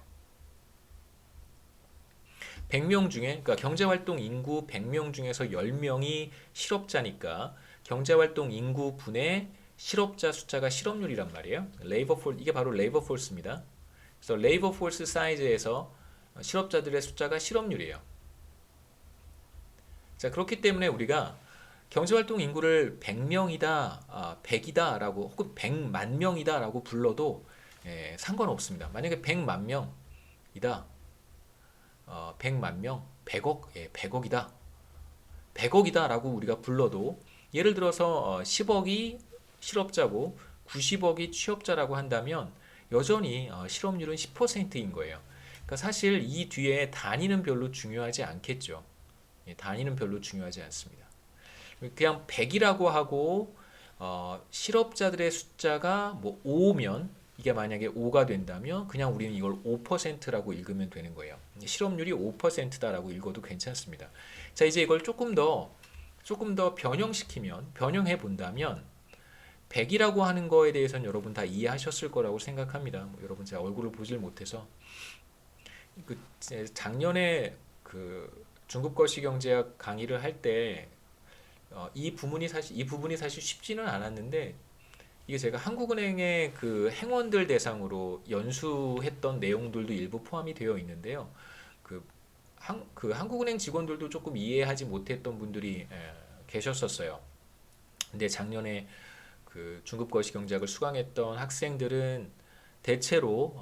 100명 중에, 그러니까 경제활동 인구 100명 중에서 10명이 실업자니까 경제활동 인구 분의 실업자 숫자가 실업률이란 말이에요. 이게 바로 레이버 폴스입니다. 그래서 레이버 폴스 사이즈에서 실업자들의 숫자가 실업률이에요. 자, 그렇기 때문에 우리가 경제활동 인구를 100명이다, 100이다 라고 혹은 100만 명이다 라고 불러도 상관없습니다. 만약에 100만 명이다, 100만 명, 100억, 100억이다. 100억이다 라고 우리가 불러도 예를 들어서 10억이 실업자고 90억이 취업자라고 한다면 여전히 실업률은 10%인 거예요. 그러니까 사실 이 뒤에 단위는 별로 중요하지 않겠죠. 단위는 별로 중요하지 않습니다. 그냥 100이라고 하고 실업자들의 숫자가 뭐 5면 이게 만약에 5가 된다면 그냥 우리는 이걸 5%라고 읽으면 되는 거예요. 실업률이 5%다라고 읽어도 괜찮습니다. 자, 이제 이걸 조금 더 변형해 본다면 100이라고 하는 거에 대해서는 여러분 다 이해하셨을 거라고 생각합니다. 뭐 여러분 제가 얼굴을 보질 못해서 작년에 그 중국 거시경제학 강의를 할 때 이 부분이 사실 쉽지는 않았는데 이게 제가 한국은행의 그 행원들 대상으로 연수했던 내용들도 일부 포함이 되어 있는데요. 그 한국은행 직원들도 조금 이해하지 못했던 분들이 계셨었어요. 근데 작년에 그 중급 거시경제학을 수강했던 학생들은 대체로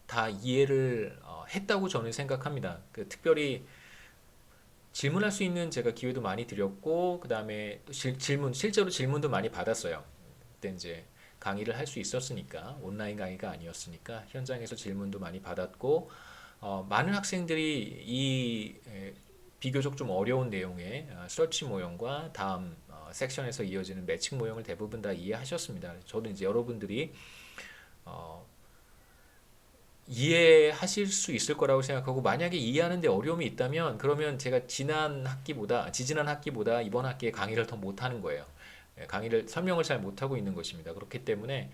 다 이해를 했다고 저는 생각합니다. 특별히 질문할 수 있는 제가 기회도 많이 드렸고, 그 다음에 또 실제로 질문도 많많이 받았어요. 그때 이제 강의를 할 수 있었으니까, 온라인 강의가 아니었으니까, 현장에서 질문도 많이 받았고, 많은 학생들이 이 비교적 좀 어려운 내용의 서치 모형과 다음 섹션에서 이어지는 매칭 모형을 대부분 다 이해하셨습니다. 저도 이제 여러분들이 이해하실 수 있을 거라고 생각하고 만약에 이해하는데 어려움이 있다면 그러면 제가 지지난 학기보다 이번 학기에 강의를 더 못하는 거예요. 강의를 설명을 잘 못하고 있는 것입니다. 그렇기 때문에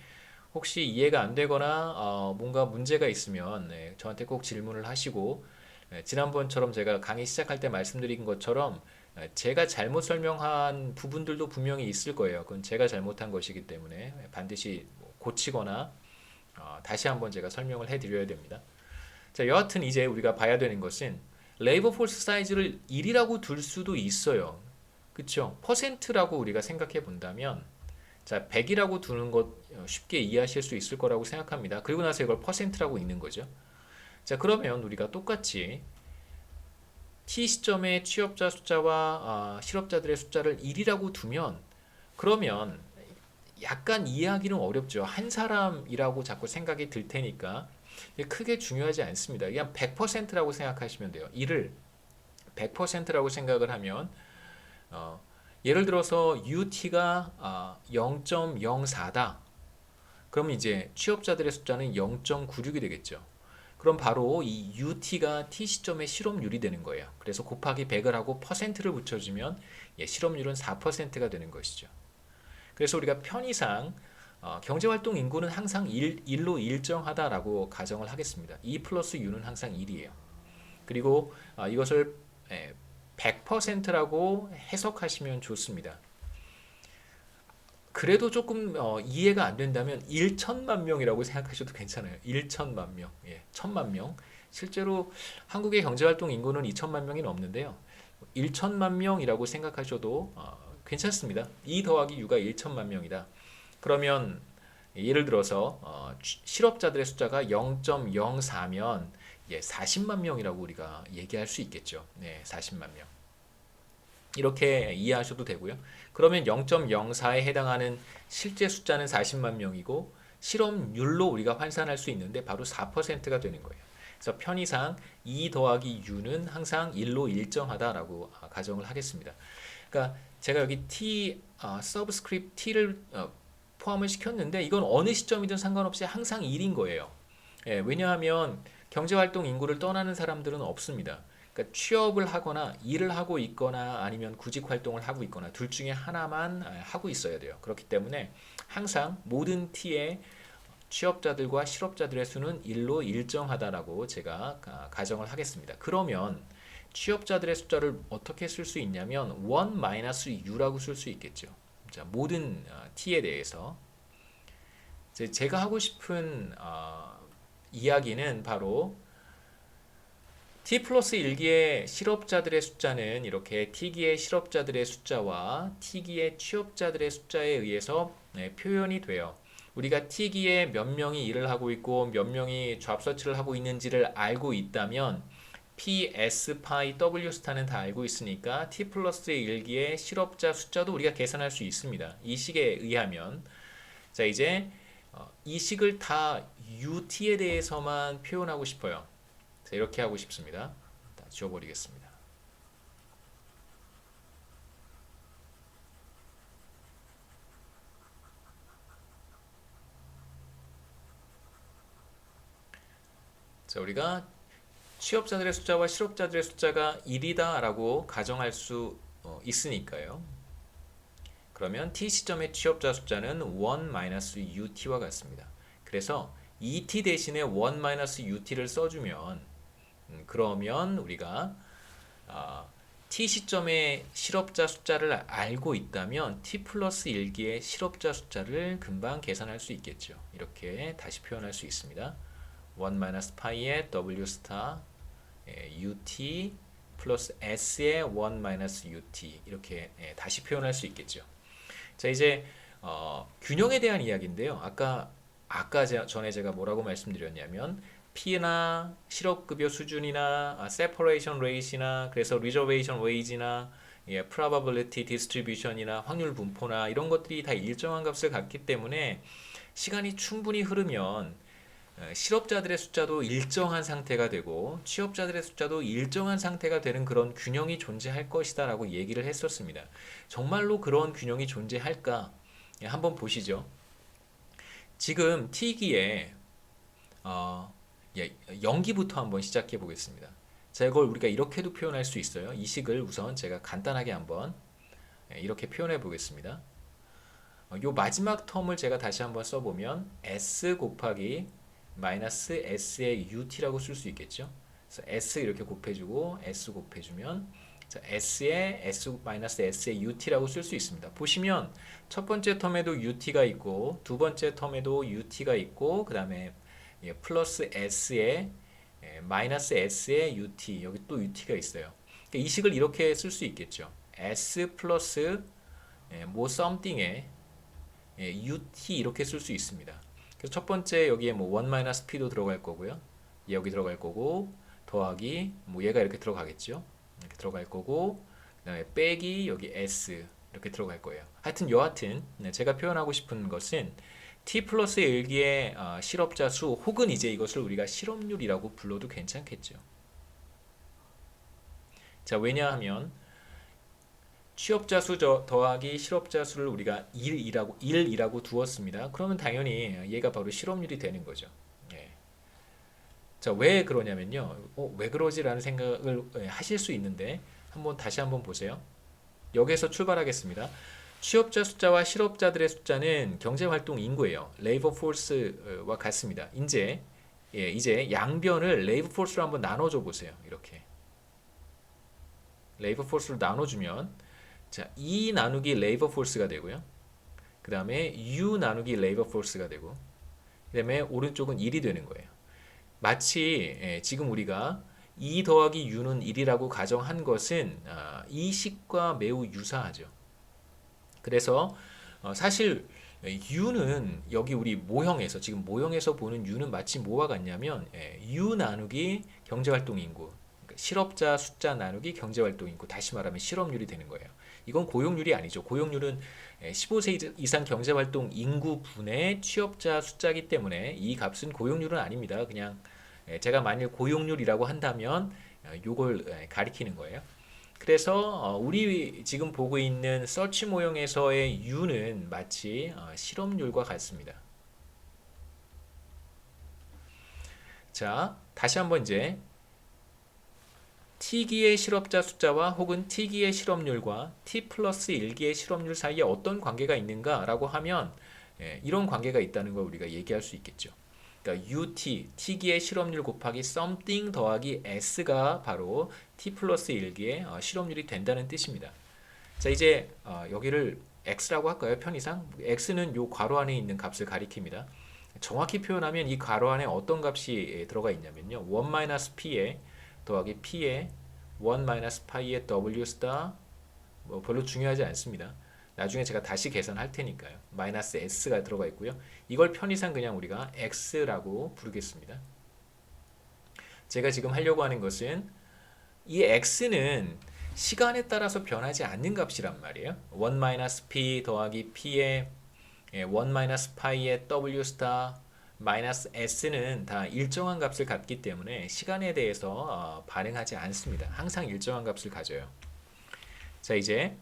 혹시 이해가 안 되거나 뭔가 문제가 있으면 저한테 꼭 질문을 하시고 지난번처럼 제가 강의 시작할 때 말씀드린 것처럼 제가 잘못 설명한 부분들도 분명히 있을 거예요. 그건 제가 잘못한 것이기 때문에 반드시 고치거나 다시 한번 제가 설명을 해드려야 됩니다. 자, 여하튼 이제 우리가 봐야 되는 것은 레이버 포스 사이즈를 1이라고 둘 수도 있어요. 그쵸? 퍼센트라고 우리가 생각해 본다면 자, 100이라고 두는 것 쉽게 이해하실 수 있을 거라고 생각합니다. 그리고 나서 이걸 퍼센트라고 읽는 거죠. 자, 그러면 우리가 똑같이 T 시점의 취업자 숫자와 실업자들의 숫자를 1이라고 두면 그러면 약간 이해하기는 어렵죠. 한 사람이라고 자꾸 생각이 들 테니까 크게 중요하지 않습니다. 그냥 100%라고 생각하시면 돼요. 이를 100%라고 생각을 하면 예를 들어서 UT가 0.04다. 그러면 이제 취업자들의 숫자는 0.96이 되겠죠. 그럼 바로 이 UT가 T 시점의 실업률이 되는 거예요. 그래서 곱하기 100을 하고 퍼센트를 붙여주면 실업률은 4%가 되는 것이죠. 그래서 우리가 편의상 경제활동 인구는 항상 1로 일정하다라고 가정을 하겠습니다. 2 플러스 U는 항상 1이에요. 그리고 이것을 100%라고 해석하시면 좋습니다. 그래도 조금 이해가 안 된다면 1천만 명이라고 생각하셔도 괜찮아요. 1천만 명, 1천만 명. 실제로 한국의 경제활동 인구는 2천만 명이 넘는데요. 1천만 명이라고 생각하셔도 괜찮습니다. 2 더하기 U가 1천만 명이다. 그러면 예를 들어서 실업자들의 숫자가 0.04면 40만 명이라고 우리가 얘기할 수 있겠죠. 네, 40만 명. 이렇게 이해하셔도 되고요. 그러면 0.04에 해당하는 실제 숫자는 40만 명이고 실업률로 우리가 환산할 수 있는데 바로 4%가 되는 거예요. 그래서 편의상 2 더하기 U는 항상 1로 일정하다라고 가정을 하겠습니다. 그러니까 제가 여기 T, 서브스크립트 T를 포함을 시켰는데 이건 어느 시점이든 상관없이 항상 1인 거예요. 왜냐하면 경제활동 인구를 떠나는 사람들은 없습니다. 그러니까 취업을 하거나 일을 하고 있거나 아니면 구직 활동을 하고 있거나 둘 중에 하나만 하고 있어야 돼요. 그렇기 때문에 항상 모든 T의 취업자들과 실업자들의 수는 1로 일정하다라고 제가 가정을 하겠습니다. 그러면 취업자들의 숫자를 어떻게 쓸 수 있냐면 1-U라고 쓸 수 있겠죠. 자, 모든 T에 대해서 제가 하고 싶은 이야기는 바로 T 플러스 1기의 실업자들의 숫자는 이렇게 T기의 실업자들의 숫자와 T기의 취업자들의 숫자에 의해서 표현이 돼요. 우리가 T기에 몇 명이 일을 하고 있고 몇 명이 잡서치를 하고 있는지를 알고 있다면 P, S, 파이, W 스타는 다 알고 있으니까 T 플러스 1기의 실업자 숫자도 우리가 계산할 수 있습니다. 이 식에 의하면 자 이제 이 식을 다 UT에 대해서만 표현하고 싶어요. 자, 이렇게 하고 싶습니다. 다 지워버리겠습니다. 자, 우리가 취업자들의 숫자와 실업자들의 숫자가 1이다 라고 가정할 수 있으니까요. 그러면 T 시점의 취업자 숫자는 1-UT와 같습니다. 그래서 ET 대신에 1-UT를 써주면 그러면 우리가 T 시점의 실업자 숫자를 알고 있다면 T 플러스 1기의 실업자 숫자를 금방 계산할 수 있겠죠. 이렇게 다시 표현할 수 있습니다. 1-파이의 W 스타 UT 플러스 S의 1-UT 이렇게 다시 표현할 수 있겠죠. 자 이제 균형에 대한 이야기인데요. 아까 전에 제가 뭐라고 말씀드렸냐면 P나 실업급여 수준이나 separation rate이나 그래서 reservation wage나 probability distribution이나 확률 분포나 이런 것들이 다 일정한 값을 갖기 때문에 시간이 충분히 흐르면 실업자들의 숫자도 일정한 상태가 되고 취업자들의 숫자도 일정한 상태가 되는 그런 균형이 존재할 것이다 라고 얘기를 했었습니다. 정말로 그런 균형이 존재할까? 한번 보시죠. 지금 T기에 연기부터 한번 시작해 보겠습니다. 자, 이걸 우리가 이렇게도 표현할 수 있어요. 이 식을 우선 제가 간단하게 한번 이렇게 표현해 보겠습니다. 요 마지막 텀을 제가 다시 한번 써보면 S 곱하기 마이너스 S의 UT라고 쓸 수 있겠죠. 그래서 S 이렇게 곱해주고 S 곱해주면 자, S의 S 마이너스 S의 UT라고 쓸 수 있습니다. 보시면 첫 번째 텀에도 UT가 있고 두 번째 텀에도 UT가 있고 그 다음에 플러스 S의 마이너스 S의 UT 여기 또 UT가 있어요. 그러니까 이 식을 이렇게 쓸 수 있겠죠. S 플러스 뭐 something의 UT 이렇게 쓸 수 있습니다. 그래서 첫 번째 여기에 뭐 1-P도 들어갈 거고요. 여기 들어갈 거고 더하기 뭐 얘가 이렇게 들어가겠죠. 이렇게 들어갈 거고 그다음에 빼기 여기 S 이렇게 들어갈 거예요. 하여튼 여하튼 제가 표현하고 싶은 것은 T 플러스 1기의 실업자 수 혹은 이제 이것을 우리가 실업률이라고 불러도 괜찮겠죠. 자, 왜냐하면 취업자 수 더하기 실업자 수를 우리가 1이라고 두었습니다. 그러면 당연히 얘가 바로 실업률이 되는 거죠. 예. 자, 왜 그러냐면요. 왜 그러지라는 생각을 하실 수 있는데 다시 한번 보세요. 여기에서 출발하겠습니다. 취업자 숫자와 실업자들의 숫자는 경제활동 인구예요. 레이버 포스와 같습니다. 이제 양변을 레이버 포스로 한번 나눠줘 보세요. 이렇게 레이버 포스로 나눠주면 자, E 나누기 레이버 포스가 되고요. 그 다음에 U 나누기 레이버 포스가 되고 그 다음에 오른쪽은 1이 되는 거예요. 마치 지금 우리가 2 더하기 U는 1이라고 가정한 것은 이 식과 매우 유사하죠. 그래서 사실 U는 여기 우리 모형에서 지금 모형에서 보는 U는 마치 뭐와 같냐면 U 나누기 경제활동 인구 그러니까 실업자 숫자 나누기 경제활동 인구 다시 말하면 실업률이 되는 거예요. 이건 고용률이 아니죠. 고용률은 15세 이상 경제활동 인구 분의 취업자 숫자이기 때문에 이 값은 고용률은 아닙니다. 그냥 제가 만일 고용률이라고 한다면 요걸 가리키는 거예요. 그래서 우리 지금 보고 있는 서치 모형에서의 U는 마치 실업률과 같습니다. 자, 다시 한번 이제 T기의 실업자 숫자와 혹은 T기의 실업률과 T 플러스 1기의 실업률 사이에 어떤 관계가 있는가라고 하면 이런 관계가 있다는 걸 우리가 얘기할 수 있겠죠. 그러니까 UT, T기의 실업률 곱하기 something 더하기 S가 바로 T 플러스 1기의 실업률이 된다는 뜻입니다. 자, 이제 여기를 X라고 할까요? 편의상? X는 요 괄호 안에 있는 값을 가리킵니다. 정확히 표현하면 이 괄호 안에 어떤 값이 들어가 있냐면요. 1-P에 더하기 P에 1-Pi의 W 스타 뭐 별로 중요하지 않습니다. 나중에 제가 다시 계산할 테니까요. 마이너스 S가 들어가 있고요. 이걸 편의상 그냥 우리가 X라고 부르겠습니다. 제가 지금 하려고 하는 것은 이 X는 시간에 따라서 변하지 않는 값이란 말이에요. 1-P 더하기 P의 1-Pi의 W 스타 마이너스 S는 다 일정한 값을 갖기 때문에 시간에 대해서 반응하지 않습니다. 항상 일정한 값을 가져요. 자, 이제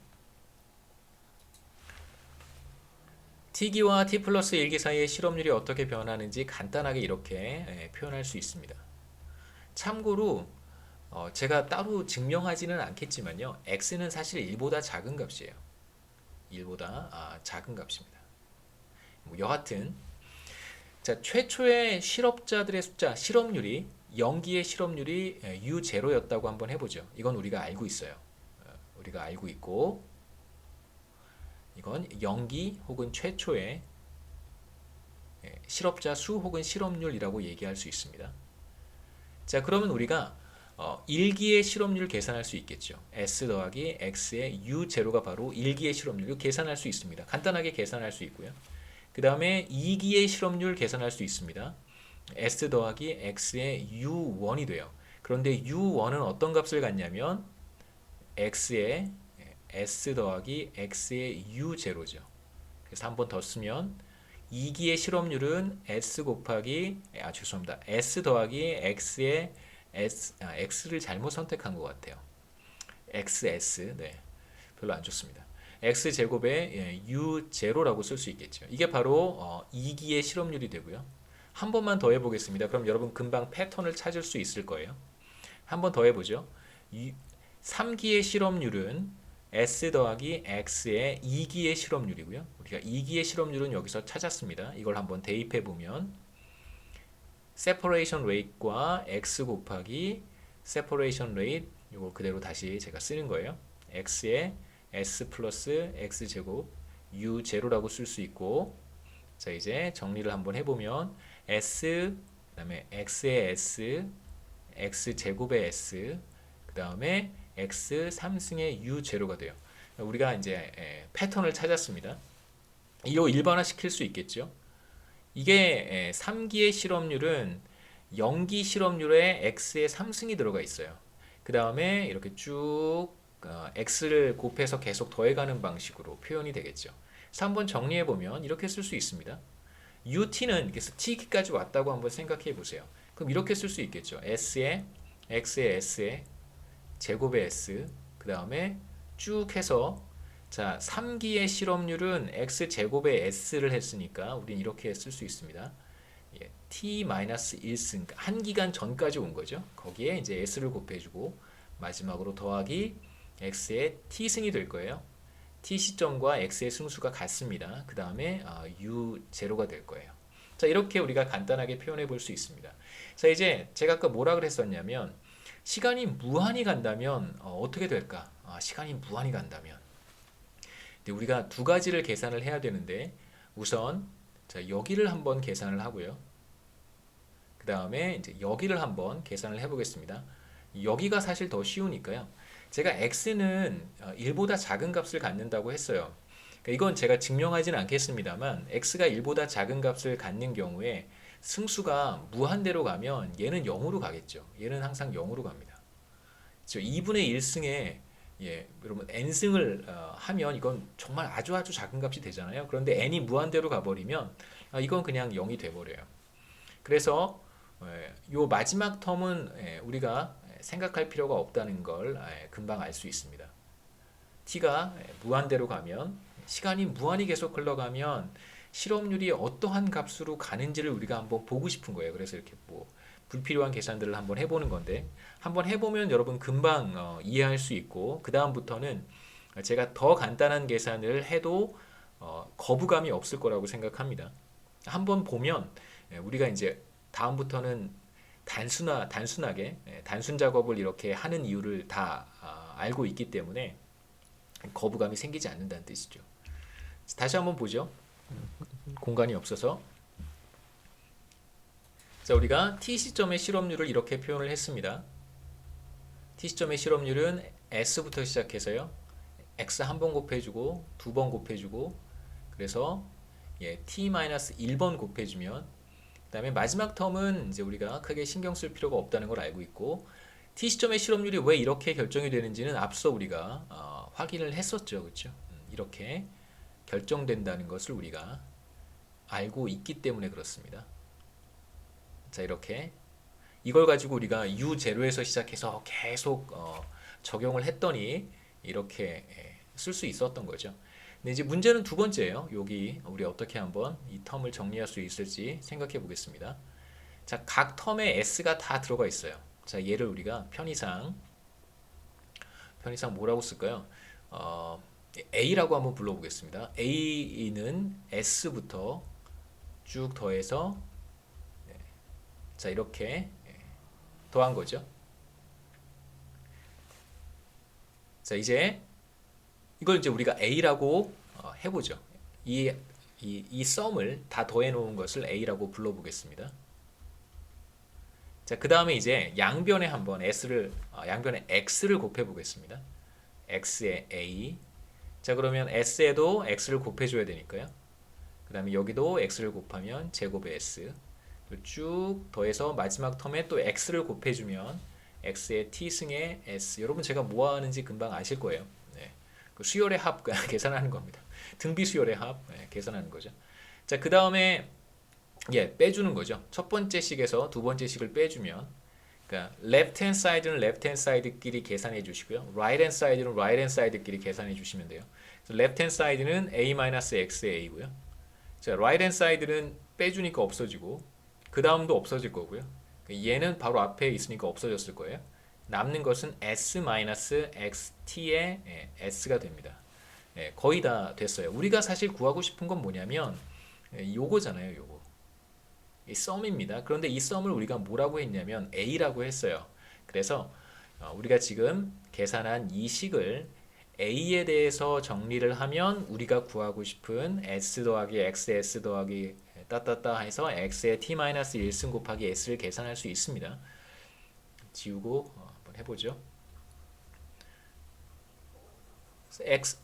T기와 T 플러스 1기 사이의 실업률이 어떻게 변하는지 간단하게 이렇게 표현할 수 있습니다. 참고로 제가 따로 증명하지는 않겠지만요. X는 사실 1보다 작은 값이에요. 1보다 작은 값입니다. 뭐 여하튼 자, 최초의 실업자들의 숫자, 실업률이 0기의 실업률이 U0였다고 한번 해보죠. 이건 우리가 알고 있어요. 우리가 알고 있고 이건 0기 혹은 최초의 실업자 수 혹은 실업률이라고 얘기할 수 있습니다. 자, 그러면 우리가 1기의 실업률 계산할 수 있겠죠. S 더하기 X의 U0가 바로 1기의 실업률을 계산할 수 있습니다. 간단하게 계산할 수 있고요. 그 다음에 2기의 실업률 계산할 수 있습니다. S 더하기 X의 U1이 돼요. 그런데 U1은 어떤 값을 갖냐면 X의 S 더하기 X의 U0죠. 그래서 한 번 더 쓰면 2기의 실업률은 S 곱하기 죄송합니다. S 더하기 X의 X를 잘못 선택한 것 같아요. XS 네, 별로 안 좋습니다. X제곱에 U0라고 쓸 수 있겠죠. 이게 바로 2기의 실업률이 되고요. 한 번만 더 해보겠습니다. 그럼 여러분 금방 패턴을 찾을 수 있을 거예요. 한 번 더 해보죠. 3기의 실업률은 S 더하기 X의 2기의 실업률이고요. 우리가 2기의 실업률은 여기서 찾았습니다. 이걸 한번 대입해 보면 separation rate과 X 곱하기 separation rate 이거 그대로 다시 제가 쓰는 거예요. X의 S 플러스 X제곱 U0라고 쓸 수 있고 자, 이제 정리를 한번 해보면 S 그 다음에 X의 S X제곱의 S 그 다음에 X 3승의 U0가 돼요. 우리가 이제 패턴을 찾았습니다. 이거 일반화 시킬 수 있겠죠. 이게 3기의 실업률은 0기 실업률에 X의 3승이 들어가 있어요. 그 다음에 이렇게 쭉 X를 곱해서 계속 더해가는 방식으로 표현이 되겠죠. 그래서 한번 정리해보면 이렇게 쓸 수 있습니다. UT는 그래서 T기까지 왔다고 한번 생각해 보세요. 그럼 이렇게 쓸 수 있겠죠. S에 X의 S에 제곱의 S 그 다음에 쭉 해서 자 3기의 실업률은 X제곱의 S를 했으니까 우린 이렇게 쓸 수 있습니다. t-1승 한 기간 전까지 온 거죠. 거기에 이제 s를 곱해주고 마지막으로 더하기 x의 t승이 될 거예요. t 시점과 x의 승수가 같습니다. 그 다음에 u0가 될 거예요. 자, 이렇게 우리가 간단하게 표현해 볼 수 있습니다. 자, 이제 제가 아까 뭐라 그랬었냐면 시간이 무한히 간다면 어떻게 될까? 시간이 무한히 간다면 근데 우리가 두 가지를 계산을 해야 되는데 우선 자, 여기를 한번 계산을 하고요. 그 다음에 이제 여기를 한번 계산을 해보겠습니다. 여기가 사실 더 쉬우니까요. 제가 x는 1보다 작은 값을 갖는다고 했어요. 그러니까 이건 제가 증명하지는 않겠습니다만 x가 1보다 작은 값을 갖는 경우에 승수가 무한대로 가면 얘는 0으로 가겠죠. 얘는 항상 0으로 갑니다. 2분의 1승에 여러분 n승을 하면 이건 정말 아주 작은 값이 되잖아요. 그런데 n이 무한대로 가버리면 이건 그냥 0이 돼버려요. 그래서 요 마지막 텀은 우리가 생각할 필요가 없다는 걸 금방 알 수 있습니다. t가 무한대로 가면 시간이 무한히 계속 흘러가면 실업률이 어떠한 값으로 가는지를 우리가 한번 보고 싶은 거예요. 그래서 이렇게 뭐 불필요한 계산들을 한번 해보는 건데 한번 해보면 여러분 금방 이해할 수 있고 그 다음부터는 제가 더 간단한 계산을 해도 거부감이 없을 거라고 생각합니다. 한번 보면 우리가 이제 다음부터는 단순하게 단순 작업을 이렇게 하는 이유를 다 알고 있기 때문에 거부감이 생기지 않는다는 뜻이죠. 다시 한번 보죠. 공간이 없어서. 자, 우리가 t 시점의 실업률을 이렇게 표현을 했습니다. t 시점의 실업률은 s부터 시작해서요. x 한 번 곱해주고 두 번 곱해주고 그래서 t-1번 곱해주면 그 다음에 마지막 텀은 이제 우리가 크게 신경 쓸 필요가 없다는 걸 알고 있고 t 시점의 실업률이 왜 이렇게 결정이 되는지는 앞서 우리가 확인을 했었죠. 그렇죠? 이렇게 결정된다는 것을 우리가 알고 있기 때문에 그렇습니다. 자, 이렇게 이걸 가지고 우리가 U0에서 시작해서 계속 적용을 했더니 이렇게 쓸 수 있었던 거죠. 근데 이제 문제는 두 번째예요. 여기 우리 어떻게 한번 이 텀을 정리할 수 있을지 생각해 보겠습니다. 자, 각 텀에 S가 다 들어가 있어요. 자, 얘를 우리가 편의상 뭐라고 쓸까요? A라고 한번 불러보겠습니다. A는 S부터 쭉 더해서 자, 이렇게 더한 거죠. 자, 이제 이걸 이제 우리가 A라고 해보죠. 이 썸을 다 더해 놓은 것을 A라고 불러보겠습니다. 자, 그 다음에 이제 양변에 한번 양변에 X를 곱해 보겠습니다. X에 A. 자, 그러면 S에도 X를 곱해줘야 되니까요. 그 다음에 여기도 X를 곱하면 제곱의 S. 쭉 더해서 마지막 텀에 또 X를 곱해주면 X의 T승의 S. 여러분 제가 뭐 하는지 금방 아실 거예요. 네. 그 수열의 합 계산하는 겁니다. 등비 수열의 합 계산하는 거죠. 자, 그 다음에 빼주는 거죠. 첫 번째 식에서 두 번째 식을 빼주면 그러니까 left hand side는 left hand side끼리 계산해 주시고요. right hand side는 right hand side끼리 계산해 주시면 돼요. 그래서 left hand side는 a-x의 a고요. 자, right hand side는 빼주니까 없어지고 그 다음도 없어질 거고요. 얘는 바로 앞에 있으니까 없어졌을 거예요. 남는 것은 s-xt의 s가 됩니다. 거의 다 됐어요. 우리가 사실 구하고 싶은 건 뭐냐면 요거잖아요. 요거. 이 썸입니다. 그런데 이 썸을 우리가 뭐라고 했냐면 a라고 했어요. 그래서 우리가 지금 계산한 이 식을 a에 대해서 정리를 하면 우리가 구하고 싶은 s 더하기 xs 더하기 따따따 해서 x의 t-1승 곱하기 s를 계산할 수 있습니다. 지우고 한번 해보죠.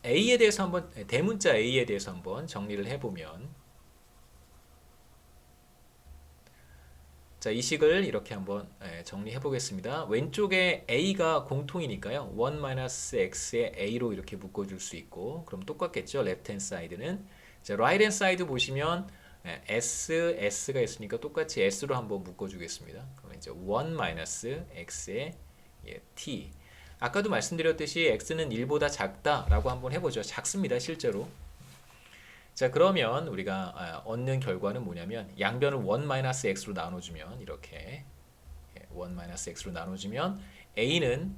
a에 대해서 한번 대문자 a에 대해서 한번 정리를 해보면 자, 이 식을 이렇게 한번 정리해 보겠습니다. 왼쪽에 a가 공통이니까요. 1-x의 a로 이렇게 묶어줄 수 있고 그럼 똑같겠죠. left hand side는 자, right hand side 보시면 s가 있으니까 똑같이 s로 한번 묶어주겠습니다. 그럼 이제 1-x의 t. 아까도 말씀드렸듯이 x는 1보다 작다라고 한번 해보죠. 작습니다, 실제로. 자, 그러면 우리가 얻는 결과는 뭐냐면 양변을 1-x로 나눠주면 이렇게 1-x로 나눠주면 a는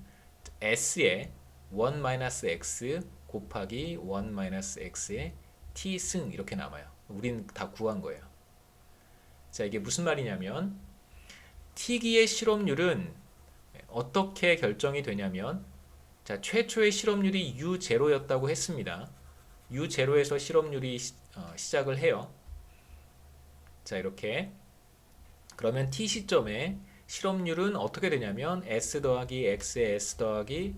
s의 1-x 곱하기 1-x의 t승 이렇게 남아요. 우린 다 구한 거예요. 자, 이게 무슨 말이냐면 t기의 실업률은 어떻게 결정이 되냐면 자, 최초의 실업률이 U0였다고 했습니다. U0에서 실업률이 시작을 해요. 자, 이렇게 그러면 t 시점에 실업률은 어떻게 되냐면 s 더하기 x의 s 더하기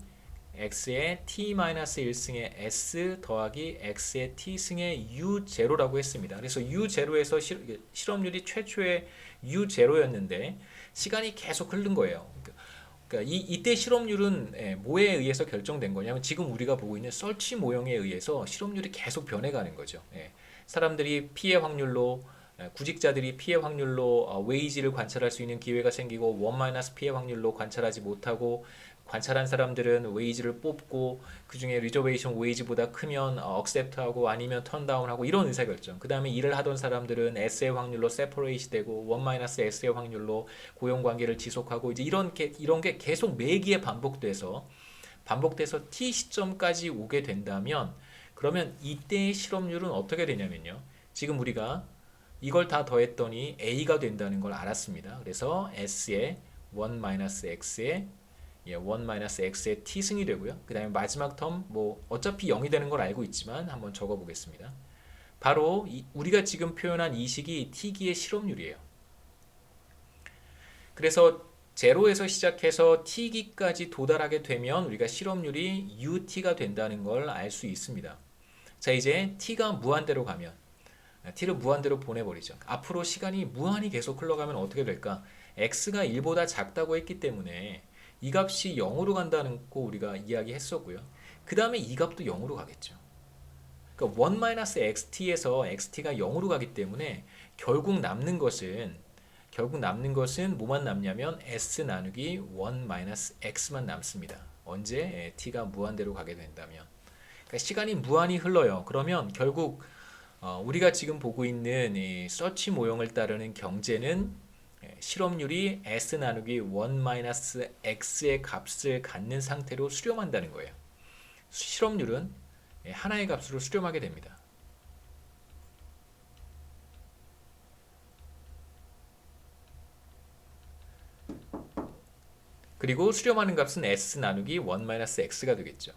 x의 t-1승의 s 더하기 x의 t승의 u0라고 했습니다. 그래서 u0에서 실업률이 최초의 u0였는데 시간이 계속 흐른 거예요. 그러니까 이때 실업률은 뭐에 의해서 결정된 거냐면 지금 우리가 보고 있는 설치 모형에 의해서 실업률이 계속 변해가는 거죠. 사람들이 피해 확률로 구직자들이 피해 확률로 웨이지를 관찰할 수 있는 기회가 생기고 원 마이너스 피해 확률로 관찰하지 못하고 관찰한 사람들은 웨이지를 뽑고 그 중에 리저베이션 웨이지보다 크면 억셉트하고 아니면 턴다운하고 이런 의사결정. 그 다음에 일을 하던 사람들은 S의 확률로 세퍼레이트 되고 원 마이너스 S의 확률로 고용관계를 지속하고 이제 이런 게 계속 매기에 반복돼서 T 시점까지 오게 된다면 그러면 이때의 실업률은 어떻게 되냐면요. 지금 우리가 이걸 다 더했더니 A가 된다는 걸 알았습니다. 그래서 S의 1-x의 1-x의 t승이 되고요. 그 다음에 마지막 텀 뭐 어차피 0이 되는 걸 알고 있지만 한번 적어 보겠습니다. 바로 우리가 지금 표현한 이 식이 t기의 실업률이에요. 그래서 0에서 시작해서 t기까지 도달하게 되면 우리가 실업률이 ut가 된다는 걸 알 수 있습니다. 자, 이제 t가 무한대로 가면 t를 무한대로 보내버리죠. 앞으로 시간이 무한히 계속 흘러가면 어떻게 될까? x가 1보다 작다고 했기 때문에 이 값이 0으로 간다는 거 우리가 이야기했었고요. 그 다음에 이 값도 0으로 가겠죠. 그러니까 1-xt에서 xt가 0으로 가기 때문에 결국 남는 것은 뭐만 남냐면 s 나누기 1-x만 남습니다. 언제? t가 무한대로 가게 된다면. 그러니까 시간이 무한히 흘러요. 그러면 결국 우리가 지금 보고 있는 이 서치 모형을 따르는 경제는 실업률이 s 나누기 1-x의 값을 갖는 상태로 수렴한다는 거예요. 실업률은 하나의 값으로 수렴하게 됩니다. 그리고 수렴하는 값은 s 나누기 1-x가 되겠죠.